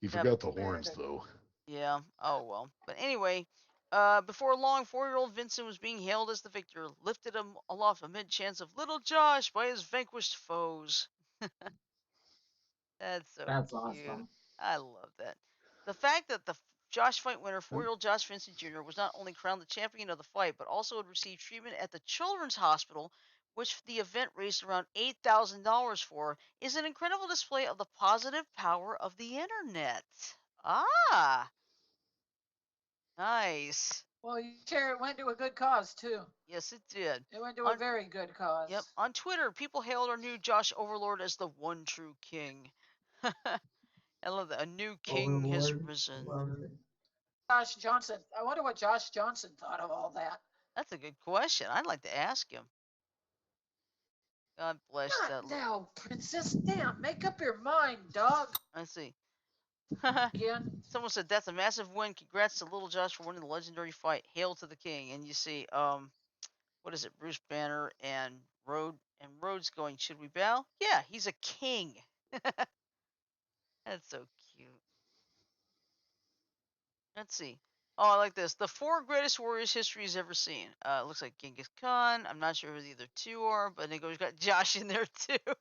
He Yep. forgot the Very horns, good. though. Yeah. Oh well. But anyway, before long, 4-year-old Vincent was being hailed as the victor, lifted him aloft amid chants of "Little Josh" by his vanquished foes. That's so That's cute. awesome. I love that. The fact that the Josh fight winner, 4-year-old Josh Vincent Jr., was not only crowned the champion of the fight, but also had received treatment at the Children's Hospital, which the event raised around $8,000 for, is an incredible display of the positive power of the internet. Ah, nice. Well, you share it went to a good cause too. Yes, it did. It went to a On very good Yep, cause. on Twitter, people hailed our new Josh Overlord as the one true king. I love that. A new king has Overlord. risen. Love it. Josh Johnson. I wonder what Josh Johnson thought of all that. That's a good question. I'd like to ask him. God bless Not that little. now, princess. Damn, make up your mind, dog. Let's see. Again. Someone said that's a massive win. Congrats to Little Josh for winning the legendary fight. Hail to the king. And you see, what is it? Bruce Banner and Rhodes going, should we bow? Yeah, he's a king. That's so cute. Let's see. Oh, I like this. The 4 greatest warriors history has ever seen. It looks like Genghis Khan. I'm not sure who the other 2 are, but Nico's got Josh in there too.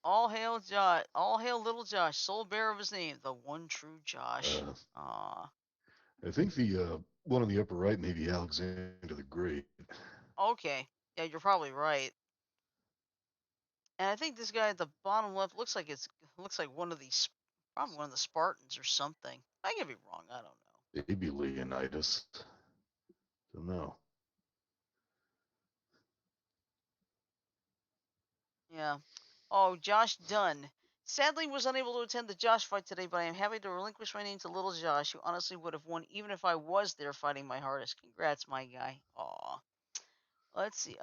All hail Josh. All hail little Josh, sole bearer of his name, the one true Josh. Uh, Aw. I think the one on the upper right may be Alexander the Great. Okay. Yeah, you're probably right. And I think this guy at the bottom left looks like one of these, probably one of the Spartans or something. I could be wrong. I don't know. Maybe Leonidas. Don't know. Yeah. Oh, Josh Dunn. Sadly, was unable to attend the Josh fight today, but I am happy to relinquish my name to Little Josh, who honestly would have won even if I was there fighting my hardest. Congrats, my guy. Aw. Let's see.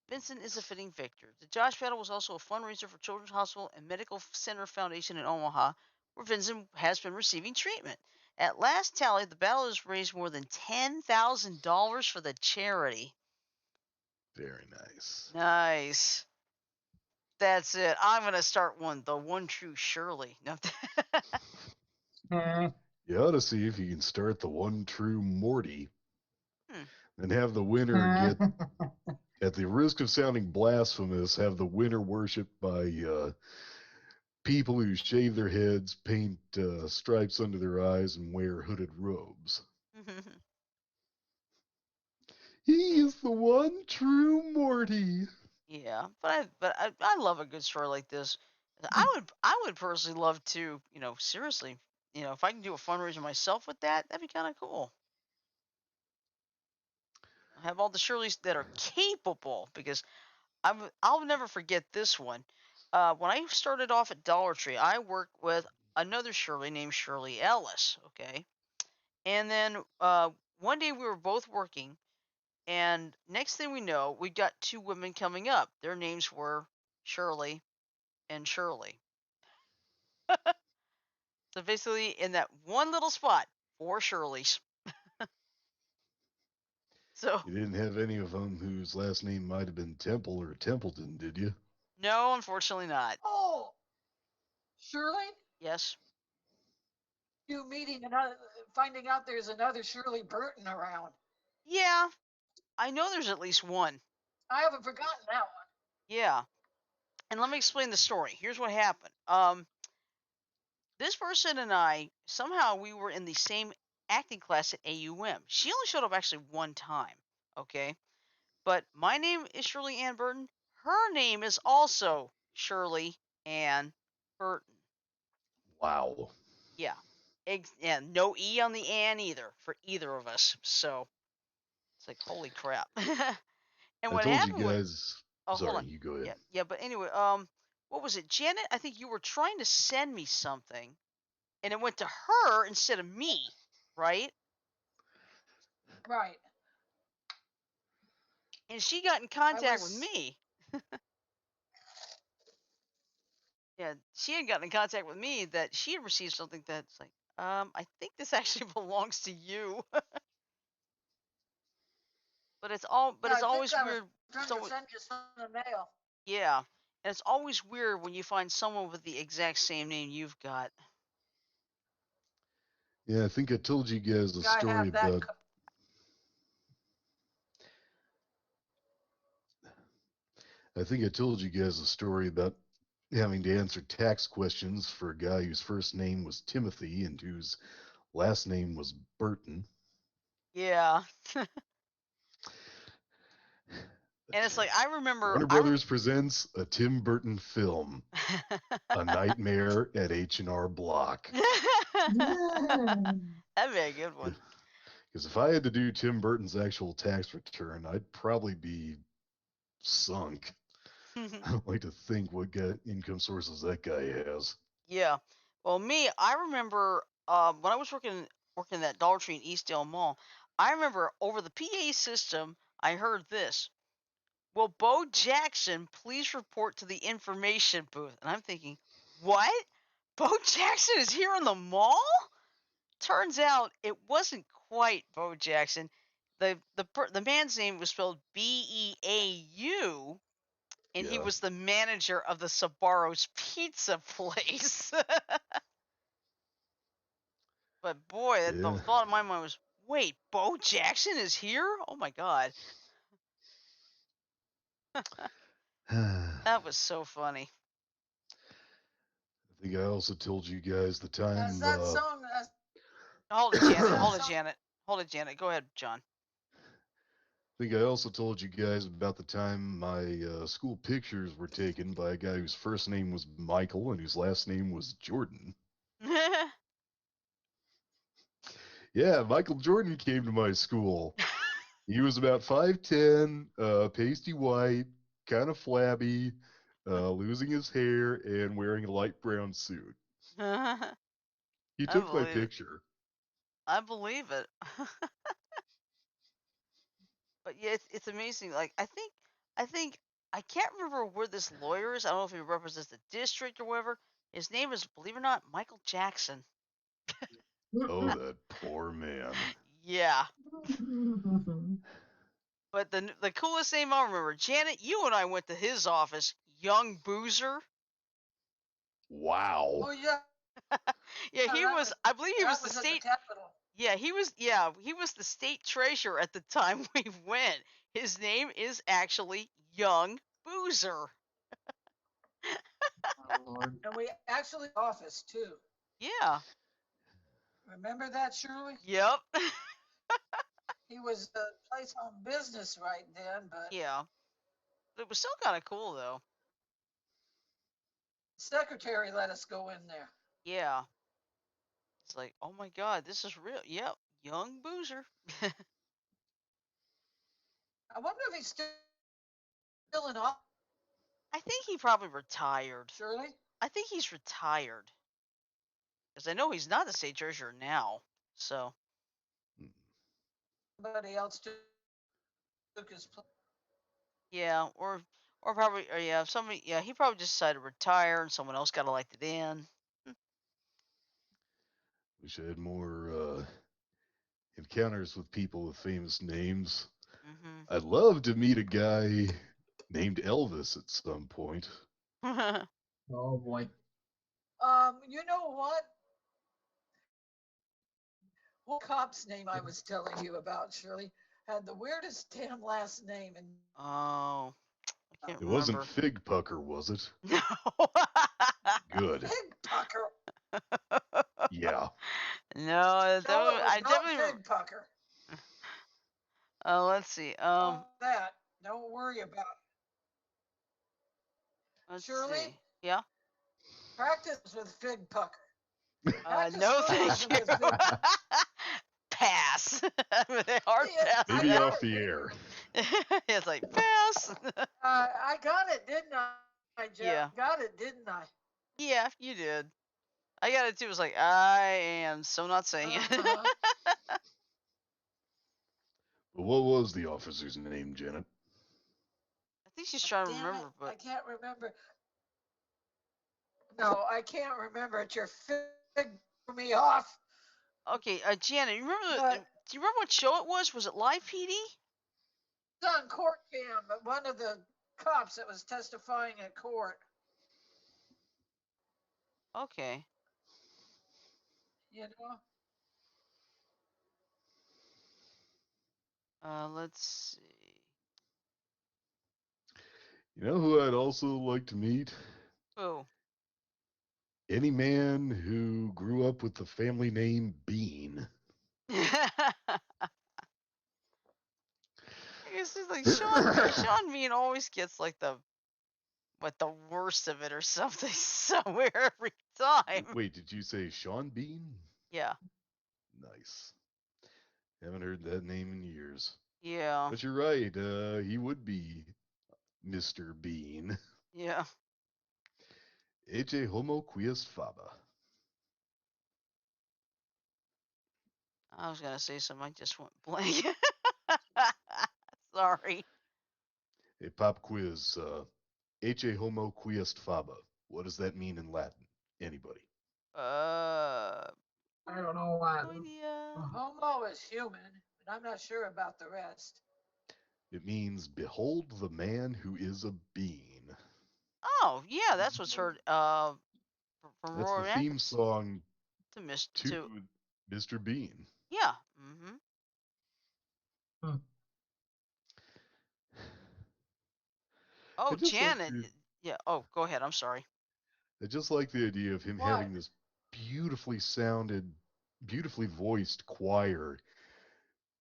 Vincent is a fitting victor. The Josh battle was also a fundraiser for Children's Hospital and Medical Center Foundation in Omaha, where Vincent has been receiving treatment. At last tally, the battle has raised more than $10,000 for the charity. Very nice. Nice. That's it. I'm gonna start one. The one true Shirley. No. You ought to see if you can start the one true Morty Hmm. and have the winner get, at the risk of sounding blasphemous, have the winner worshipped by people who shave their heads, paint stripes under their eyes, and wear hooded robes. He is the one true Morty. Yeah, but I love a good story like this. I would personally love to, seriously, if I can do a fundraiser myself with that, that'd be kind of cool. Have all the Shirleys that are capable, because I'll never forget this one. When I started off at Dollar Tree, I worked with another Shirley named Shirley Ellis. Okay, and then one day we were both working, and next thing we know, we got 2 women coming up. Their names were Shirley and Shirley. So basically, in that one little spot, 4 Shirleys. So You didn't have any of them whose last name might have been Temple or Templeton, did you? no, unfortunately not. Oh, Shirley, Yes. you meeting another, finding out there's another Shirley Burton around. Yeah, I know there's at least one. I haven't forgotten that one. Yeah. And let me explain the story. Here's what happened. This person and I, somehow we were in the same acting class at AUM. She only showed up actually one time. Okay. But my name is Shirley Ann Burton. Her name is also Shirley Ann Burton. Wow. Yeah. And no E on the Ann either for either of us. So it's like, holy crap. And I what told you happened was, guys. oh, hold Sorry, on. you go ahead. Yeah. Yeah. But anyway, what was it, Janet? I think you were trying to send me something, and it went to her instead of me, right? Right. And she got in contact with me. Yeah, she had gotten in contact with me that she had received something that's like, I think this actually belongs to you. But it's Yeah, I think always I was weird. trying It's to always, send you something in the mail. yeah, and it's always weird when you find someone with the exact same name you've got. Yeah, I think I told you guys a I story have that. about. I think I told you guys a story about having to answer tax questions for a guy whose first name was Timothy and whose last name was Burton. Yeah, and it's like I remember. Warner Brothers presents a Tim Burton film, A Nightmare at H&R Block. That'd be a good one. Because if I had to do Tim Burton's actual tax return, I'd probably be sunk. I don't like to think what income sources that guy has. Yeah. Well, I remember when I was working that Dollar Tree in Eastdale Mall. I remember over the PA system, I heard this. Will Bo Jackson please report to the information booth? And I'm thinking, what? Bo Jackson is here in the mall? Turns out it wasn't quite Bo Jackson. The man's name was spelled Beau, and he Yeah. was the manager of the Sabaro's Pizza place. But boy, the Yeah. thought in my mind was, wait, Bo Jackson is here? Oh my god. I That was so funny. think I also told you guys the That's time. that song. Hold it, Janet. That Hold it, song. Janet. Hold it, Janet. Go ahead, John. I think I also told you guys about the time my school pictures were taken by a guy whose first name was Michael and whose last name was Jordan. Yeah, Michael Jordan came to my school. He was about 5'10", pasty white, kind of flabby, losing his hair, and wearing a light brown suit. I He took my believe it. picture. I believe it. But yeah, it's amazing. Like I think I can't remember where this lawyer is. I don't know if he represents the district or whatever. His name is, believe it or not, Michael Jackson. Oh, that poor man. Yeah. But the coolest name I remember, Janet, you and I went to his office, Young Boozer. Wow. Oh yeah. Yeah, he that was. I believe he was the at state. the Capitol. Yeah, he was. Yeah, he was the state treasurer at the time we went. His name is actually Young Boozer. Oh, Lord. And we actually office too. Yeah. Remember that, Shirley? Yep. He was the place on business right then, but Yeah. It was still kind of cool though. secretary let us go in there. Yeah. It's like, oh my God, this is real. Yep. Young Boozer. I wonder if he's still in office. I think he probably retired. Shirley? I think he's retired. Because I know he's not the state treasurer now. So. Somebody else took his place. Yeah, or probably, or yeah, somebody, yeah, he probably just decided to retire, and someone else got elected in. Wish I had more encounters with people with famous names. Mm-hmm. I'd love to meet a guy named Elvis at some point. Oh boy. You know what? What cop's name I was telling you about, Shirley, had the weirdest damn last name. And Oh, I can't It wasn't remember. Fig Pucker, was it? No. Good. Fig Pucker. Yeah. No, No, it was I not definitely. Fig Pucker. Let's see. That. Don't worry about it. Let's Shirley, see. Yeah. practice with Fig Pucker. No, thank Practice you. with Fig Pucker. Pass. Hard Yeah, pass. Maybe there. off the air. It's like pass. I got it, didn't I? Yeah. got it, didn't I? Yeah, you did. I got it too. It was like, I am so not saying it. Uh-huh. But what was the officer's name, Janet? I think she's trying to Damn it, remember, I but can't remember. No, I can't remember it. You're me off. okay, Janet, you remember? But Do you remember what show it was? Was it Live PD? it's on court cam, but one of the cops that was testifying at court, Okay. you know. Let's see. You know who I'd also like to meet? Oh. Any man who grew up with the family name Bean. I guess it's like Sean Bean always gets like the worst of it or something somewhere every time. Wait, did you say Sean Bean? Yeah. Nice. Haven't heard that name in years. Yeah. But you're right. He would be Mr. Bean. Yeah. Ece homo quies faba. I was gonna say something. I just went blank. Sorry. A pop quiz. Ece homo quies faba. What does that mean in Latin? Anybody? I don't know No Latin. idea. Homo is human, but I'm not sure about the rest. It means behold the man who is a bean. Oh, yeah, that's what's heard. From That's the Roy theme Atkins song to to Mr. Bean. yeah. Mm-hmm. Hmm. I Oh, just like Janet. the Yeah. Oh, go ahead. I'm sorry. I just like the idea of him What? having this beautifully voiced choir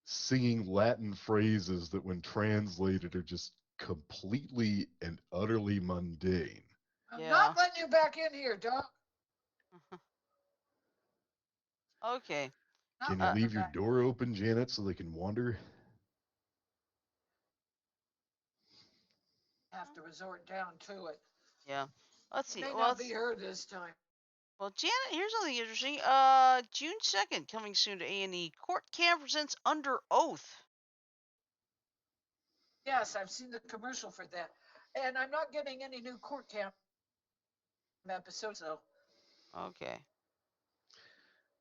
singing Latin phrases that, when translated, are just completely and utterly mundane. I'm Yeah. not letting you back in here, Doc. Okay. Not Can you Uh, leave letting your back. door open, Janet, so they can wander? Have to resort down to it. yeah. Let's It see. may Well, not be her this time. Janet, here's something interesting. June 2nd, coming soon to A&E. Court Cam presents Under Oath. Yes, I've seen the commercial for that. And I'm not getting any new court cam episodes, though. Okay.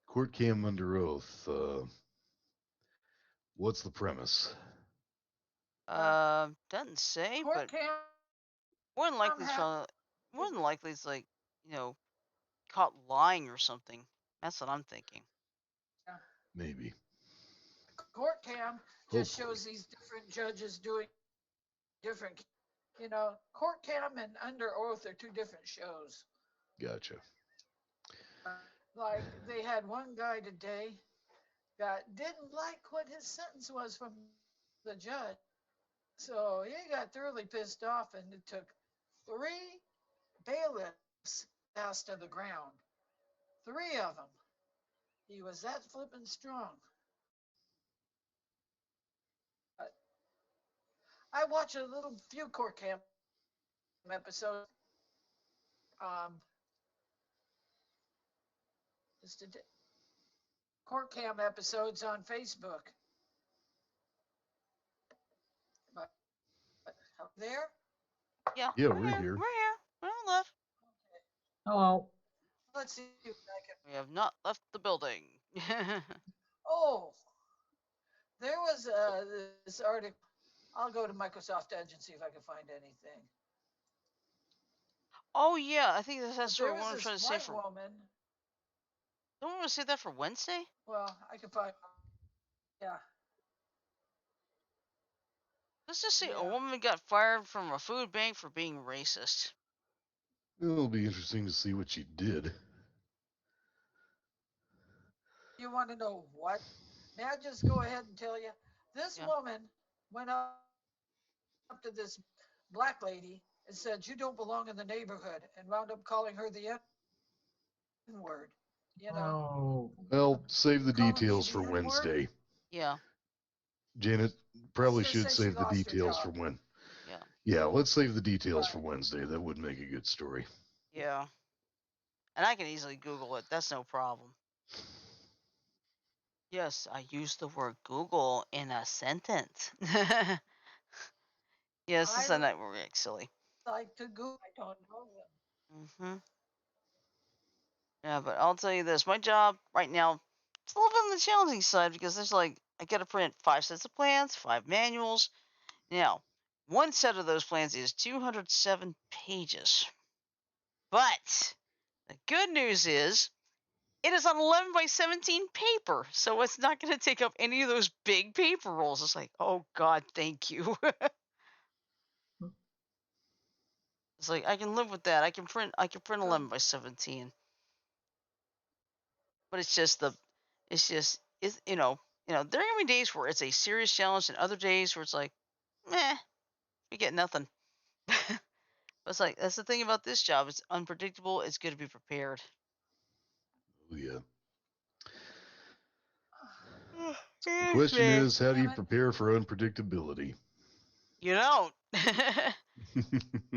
Court Cam Under Oath. What's the premise? Doesn't say, Court but cam more than likely it's had probably, more than likely it's like, caught lying or something. That's what I'm thinking. Maybe. court cam just Hopefully. shows these different judges doing different, court cam and under oath are two different shows. Gotcha. Like they had one guy today that didn't like what his sentence was from the judge. So he got thoroughly pissed off, and it took 3 bailiffs cast to the ground. 3 of them. He was that flippin' strong. But I watch a little few court cam episodes. Um, just a court cam episodes on Facebook. But there, Yeah. Yeah, we're we're here. here. We're here. We don't left. Hello. let's see if I can. We have not left the building. Oh, there was this article. I'll go to Microsoft Edge and see if I can find anything. Oh yeah, I think that's There what I was want to this try to say white for. woman. Don't we want to say that for Wednesday? Well, I can find. Yeah. Let's just say a Yeah. woman got fired from a food bank for being racist. It'll be interesting to see what she did. You want to know what? May I just go ahead and tell you? This Yeah. woman went up to this black lady and said, "You don't belong in the neighborhood," and wound up calling her the N word. You know, Oh. Well, save the calling me details the for N word. Wednesday. Yeah. Janet Let's probably just should say she save the lost her details for job. when. Yeah. Yeah, let's save the details for Wednesday. That would make a good story. Yeah. And I can easily Google it. That's no problem. Yes, I use the word Google in a sentence. Yes, this is a night where we're getting silly. Like to Google, I don't know them. Hmm. Yeah, but I'll tell you this: my job right now, it's a little bit on the challenging side because there's like I got to print 5 sets of plans, 5 manuals. Now, one set of those plans is 207 pages. But the good news is it is on 11 by 17 paper, so it's not going to take up any of those big paper rolls. It's like, oh God, thank you. It's like I can live with that. I can print 11 by 17. But it's just there are gonna be days where it's a serious challenge and other days where it's like, meh, we get nothing. But it's like that's the thing about this job. It's unpredictable. It's good to be prepared. Oh, yeah. So the Yes, question man. is, how do you prepare for unpredictability? You don't.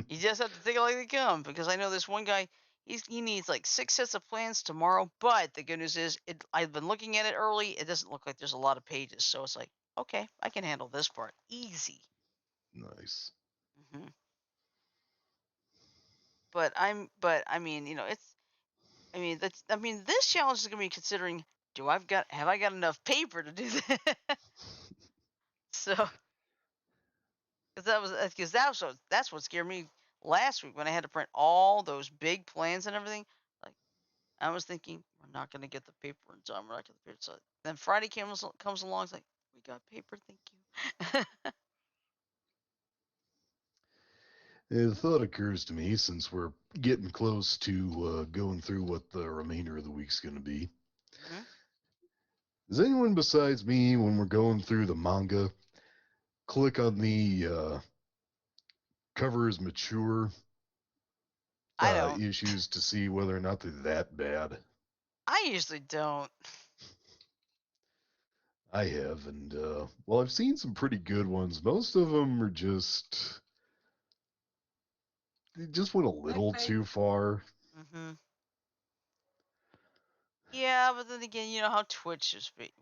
You just have to take it like they come. Because I know this one guy, he needs like 6 sets of plans tomorrow. But the good news is, I've been looking at it early. It doesn't look like there's a lot of pages, so it's like, okay, I can handle this part easy. Nice. Hmm. But I mean, this challenge is gonna be considering, have I got enough paper to do that? So, that's what scared me last week when I had to print all those big plans and everything. Like, I was thinking, we're not gonna get the paper in time. We're not gonna get the paper. So then Friday comes along. It's like, we got paper. Thank you. The thought occurs to me, since we're getting close to going through what the remainder of the week's going to be. Hmm. Does anyone besides me, when we're going through the manga, click on the cover is mature I don't. issues to see whether or not they're that bad? I usually don't. I have, and well, I've seen some pretty good ones. Most of them are they just went a little too far. Hmm. Yeah, but then again, you know how Twitch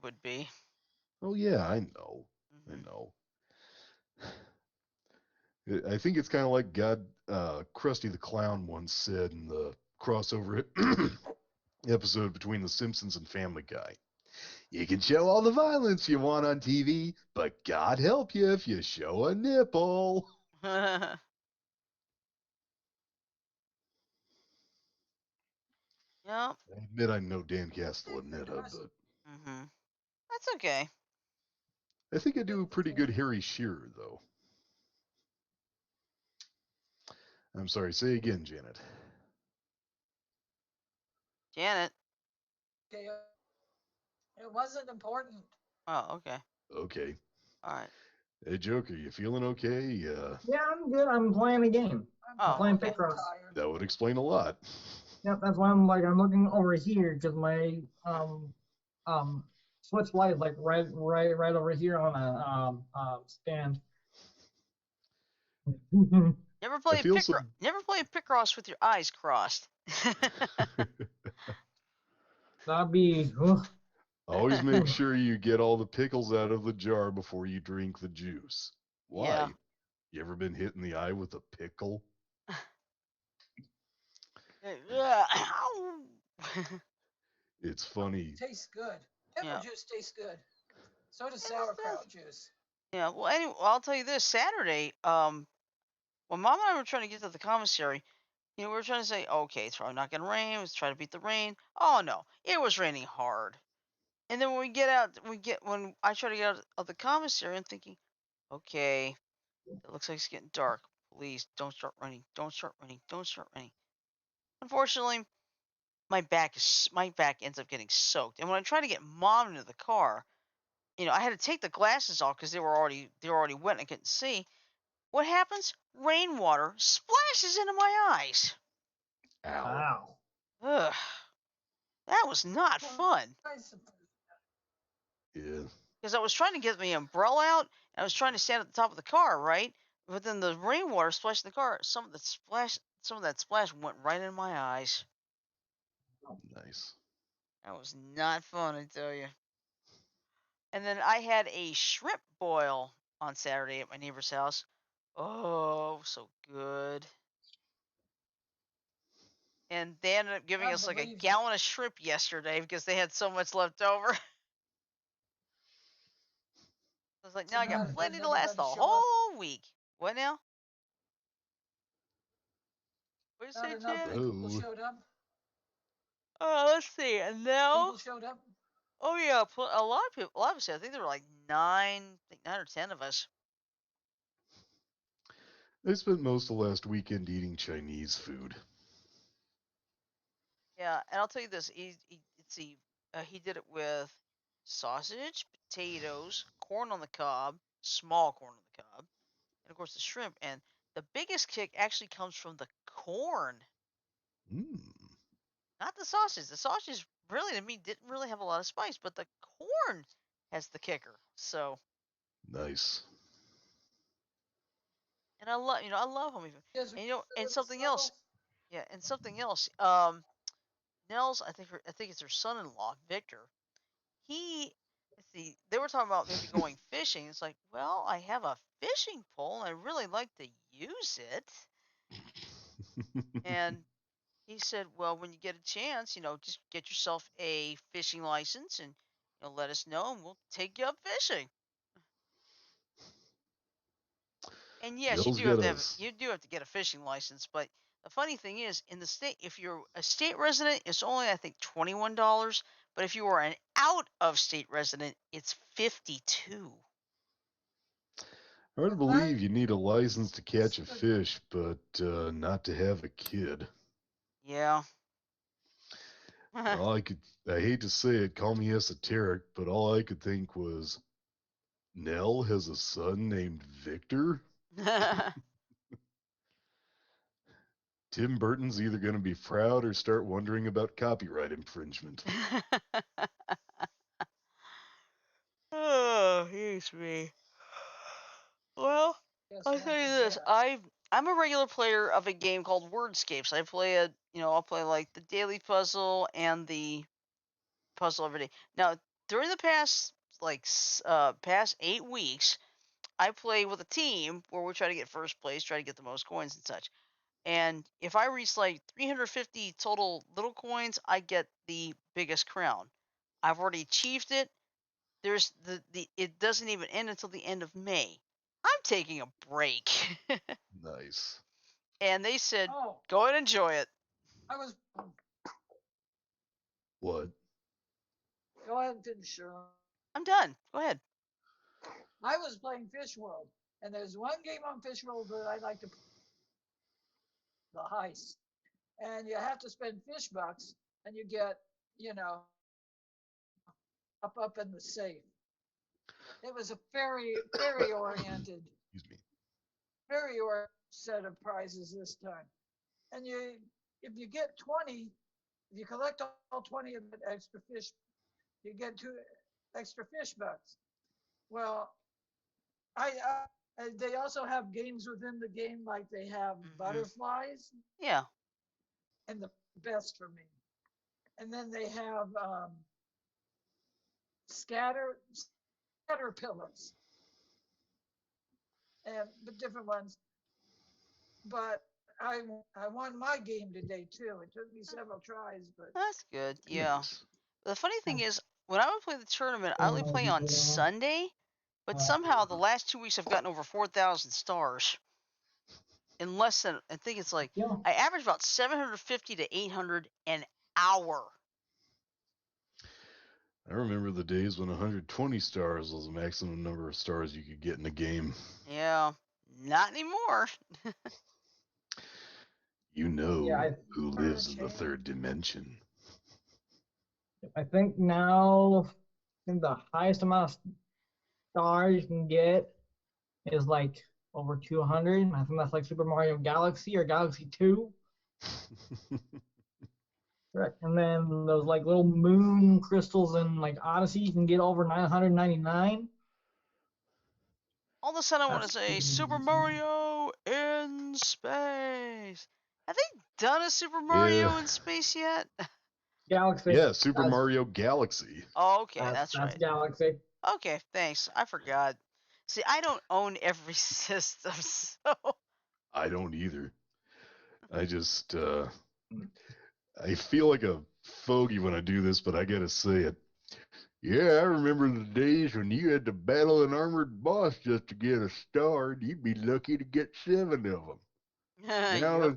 would be. Oh yeah, I know, I Hmm. know. I think it's kind of like Krusty the Clown once said in the crossover episode between The Simpsons and Family Guy. You can show all the violence you want on TV, but God help you if you show a nipple. Yep. I admit I'm no Dan Castellaneta, but Hmm. That's okay. I think I do a pretty good Harry Shearer, though. I'm sorry, say again, Janet. Janet. Okay, it wasn't important. Oh, okay. Okay. All right. Hey, Joker, you feeling okay? Yeah, I'm good. I'm playing a game. I'm Oh, playing okay. Picross. That would explain a lot. Yep, that's why I'm looking over here because my um Switch Lite is like right over here on a stand. Never I play feel some. Never play Picross with your eyes crossed. That'd be Always make sure you get all the pickles out of the jar before you drink the juice. Yeah. Why? You ever been hit in the eye with a pickle? It's funny. Tastes good. Pickle Yeah. juice tastes good. So does It is sauerkraut juice. Yeah. Well, anyway, I'll tell you this: Saturday, when Mom and I were trying to get to the commissary, we were trying to say, okay, it's probably not gonna rain. Let's try to beat the rain. Oh no, it was raining hard. And then when when I try to get out of the commissary, I'm thinking, okay, it looks like it's getting dark. Please don't start raining. Don't start raining. Don't start raining. Unfortunately, my back ends up getting soaked. And when I try to get Mom into the car, I had to take the glasses off because they were already wet and I couldn't see. What happens? Rainwater splashes into my eyes. Ow. wow. Ugh, that was not fun. Yeah. Because I was trying to get the umbrella out and I was trying to stand at the top of the car, right? But then the rainwater splashed the car. Some of that splash went right in my eyes. Nice. That was not fun, I tell you. And then I had a shrimp boil on Saturday at my neighbor's house. Oh, so good. And they ended up giving us like a gallon of shrimp yesterday because they had so much left over. I was like, now I got plenty to last the whole week. What now? What did you say, Not enough Chad? people Oh, showed up. Let's see. And now, People showed up. oh yeah, a lot of people. A lot of us. I think there were like nine or 10 of us. I spent most of last weekend eating Chinese food. Yeah, and I'll tell you this. He did it with sausage, potatoes, corn on the cob, small corn on the cob, and of course the shrimp. And the biggest kick actually comes from the corn, Mm, not the sausage. The sausage really, to me, didn't really have a lot of spice, but the corn has the kicker. So, nice. and I love homemade food. Yes, And something else. Yeah, and something else. Nels, I think it's her son-in-law, Victor. He, let's see, they were talking about maybe going fishing. It's like, well, I have a fishing pole and I really like to use it. And he said, well, when you get a chance, just get yourself a fishing license and let us know and we'll take you up fishing. And yes, Nels got us. you do have to get a fishing license, but the funny thing is in the state, if you're a state resident, it's only I think $21, but if you are an out of state resident, it's 52. Hard to believe you need a license to catch a fish, but not to have a kid. Yeah. I hate to say it, call me esoteric, but all I could think was, Nell has a son named Victor? Tim Burton's either going to be proud or start wondering about copyright infringement. Oh, here's me. Well, I'll tell you this. I'm a regular player of a game called Wordscapes. I'll play like the daily puzzle and the puzzle every day. Now, during the past 8 weeks, I play with a team where we try to get first place, try to get the most coins and such. And if I reach like 350 total little coins, I get the biggest crown. I've already achieved it. There's the it doesn't even end until the end of May. I'm taking a break. Nice. And they said, go and enjoy it. I was. What? Go ahead and finish, Sherlock. I'm done. Go ahead. I was playing Fish World, and there's one game on Fish World that I like to play, the heist. And you have to spend fish bucks, and you get, up in the safe. It was a very oriented, Excuse me. very oriented set of prizes this time. And if you get 20, if you collect all 20 of the extra fish, you get 2 extra fish bucks. Well, they also have games within the game, like they have butterflies. Yeah. And the best for me. And then they have caterpillars, but different ones. But I won my game today too. It took me several tries, but That's good. Yeah. Nice. The funny thing is, when I would play the tournament, I only play on Sunday, but somehow the last 2 weeks I've gotten over 4,000 stars. In less than, I think it's like, I average about 750 to 800 an hour. I remember the days when 120 stars was the maximum number of stars you could get in a game. Yeah, not anymore. You know who lives in the third dimension. I think now, the highest amount of stars you can get is like over 200. I think that's like Super Mario Galaxy or Galaxy 2. Correct. And then those like little moon crystals in like Odyssey, you can get over 999. all of a sudden I want to That's say Super Mario in space. Have they done a Super Yeah. Mario in space yet? Galaxy. Yeah, Super That's Mario Galaxy. Oh, okay, that's that's right. Galaxy. Okay, thanks. I forgot. See, I don't own every system, so I don't either. I just I feel like a fogey when I do this, but I gotta say it. Yeah, I remember the days when you had to battle an armored boss just to get a star, and you'd be lucky to get 7 of them. yep. Now,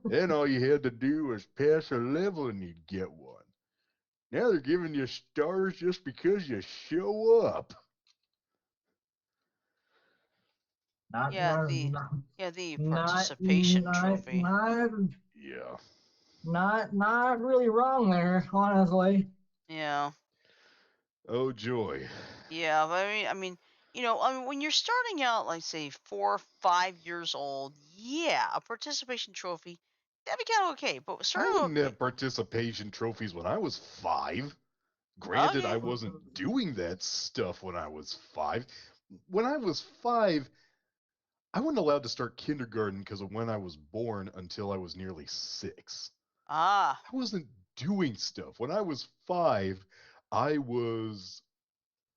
then all you had to do was pass a level and you'd get one. Now they're giving you stars just because you show up. Not Yeah, not the not yeah, the not participation not trophy. not Yeah. not really wrong there, honestly. Yeah. Oh joy. Yeah, but I mean, when you're starting out, like say 4 or 5 years old, yeah, a participation trophy, that'd be kind of okay. But I starting out, didn't have participation trophies when I was 5. Granted, I okay, wasn't doing that stuff when I was 5. When I was 5, I wasn't allowed to start kindergarten because of when I was born until I was nearly 6. ah, I wasn't doing stuff. When I was 5, I was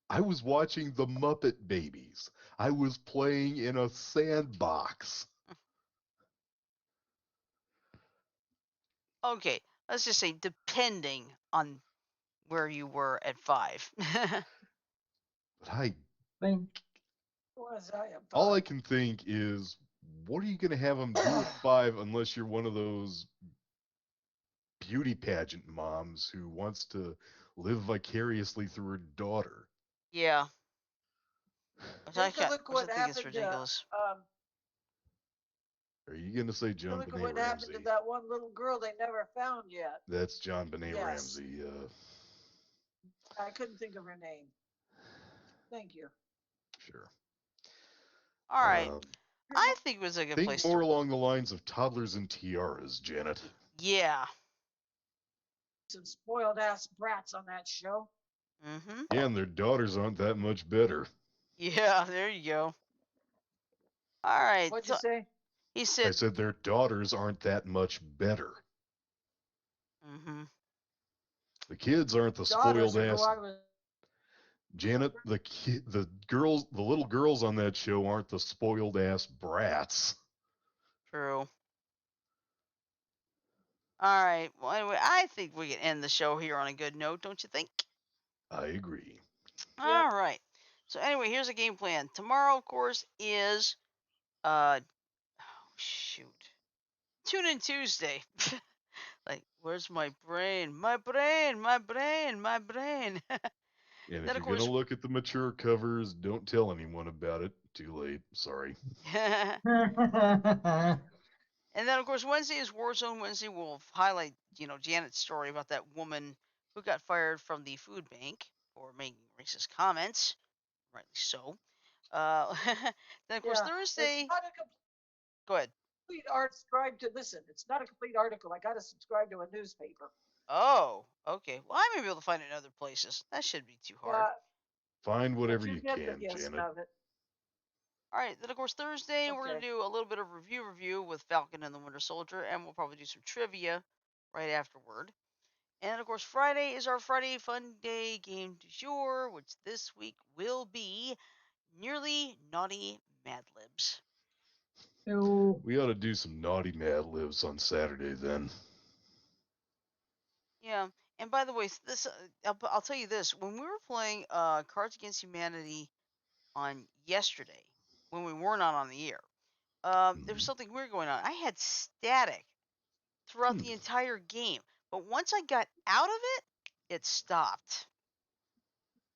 I was watching the Muppet Babies. I was playing in a sandbox. okay. Let's just say depending on where you were at 5. But I Think Was I a all I bug? can think is what are you going to have them do at 5 unless you're one of those beauty pageant moms who wants to live vicariously through her daughter? Yeah, Take a look which I what think is happened to ridiculous. Are you going to say take a John look at Benet what happened to Ramsey? that one little girl they never found yet. That's John Benet Yes, Ramsey. I couldn't think of her name. Thank you. Sure. All right, Um, I think it was a good think place to. more along the lines of toddlers and tiaras, Janet. Yeah. Some spoiled ass brats on that show. Mm-hmm. Yeah, and their daughters aren't that much better. Yeah, there you go. All right. What'd you So say? he I said, said their daughters aren't that much better. mm-hmm. The kids aren't the Daughters spoiled are who ass. I was. Janet, the little girls on that show aren't the spoiled ass brats. True. All right. Well, anyway, I think we can end the show here on a good note, don't you think? I agree. All right. So anyway, here's a game plan. Tomorrow, of course, is oh shoot, Tune In Tuesday. Like, where's my brain? My brain, my brain, my brain. And if Then of you're gonna course, look at the mature covers, don't tell anyone about it. Too late. Sorry. and then of course Wednesday is Warzone Wednesday. We'll highlight, Janet's story about that woman who got fired from the food bank for making racist comments. Rightly so. Then of course Yeah, it's Thursday. not a Go ahead. complete art. Subscribe to listen. It's not a complete article. I got to subscribe to a newspaper. Oh, okay. Well, I may be able to find it in other places. That shouldn't be too hard. Yeah, Find but whatever you you get the can, gist Janet. of it. All right. Then of course Thursday we're gonna Okay. do a little bit of review with Falcon and the Winter Soldier, and we'll probably do some trivia right afterward. And of course Friday is our Friday Fun Day game du jour, which this week will be Nearly Naughty Mad Libs. So, We ought to do some naughty Mad Libs on Saturday then. Yeah. And by the way, this I'll tell you this: when we were playing Cards Against Humanity on yesterday, when we were not on the air, there was Hmm. something weird going on. I had static throughout the entire game, but once I got out of it, it stopped.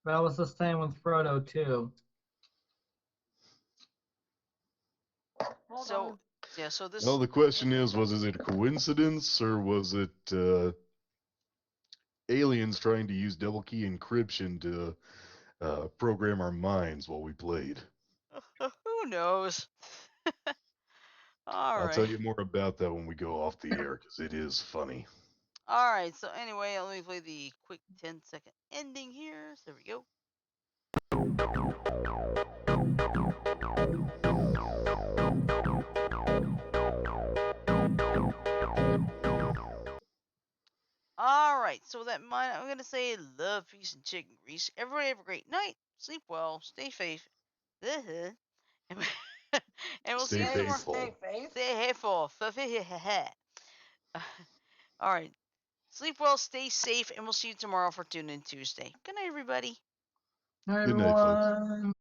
that was the same with Frodo too. Hold So on. yeah, so this Well, the question is, was it a coincidence or was it aliens trying to use double key encryption to program our minds while we played? who knows? All I'll right. tell you more about that when we go off the air because it is funny. All right. So anyway, let me play the quick 10-second ending here. So there we go. right. So that mine, I'm gonna say love, peace, and chicken grease. Everybody have a great night. Sleep well. Stay safe. And we'll see Stay you tomorrow. faithful. Stay hateful. All right. Sleep well, stay safe, and we'll see you tomorrow for Tune In Tuesday. Good night, everybody. Hi Good night, folks. everyone.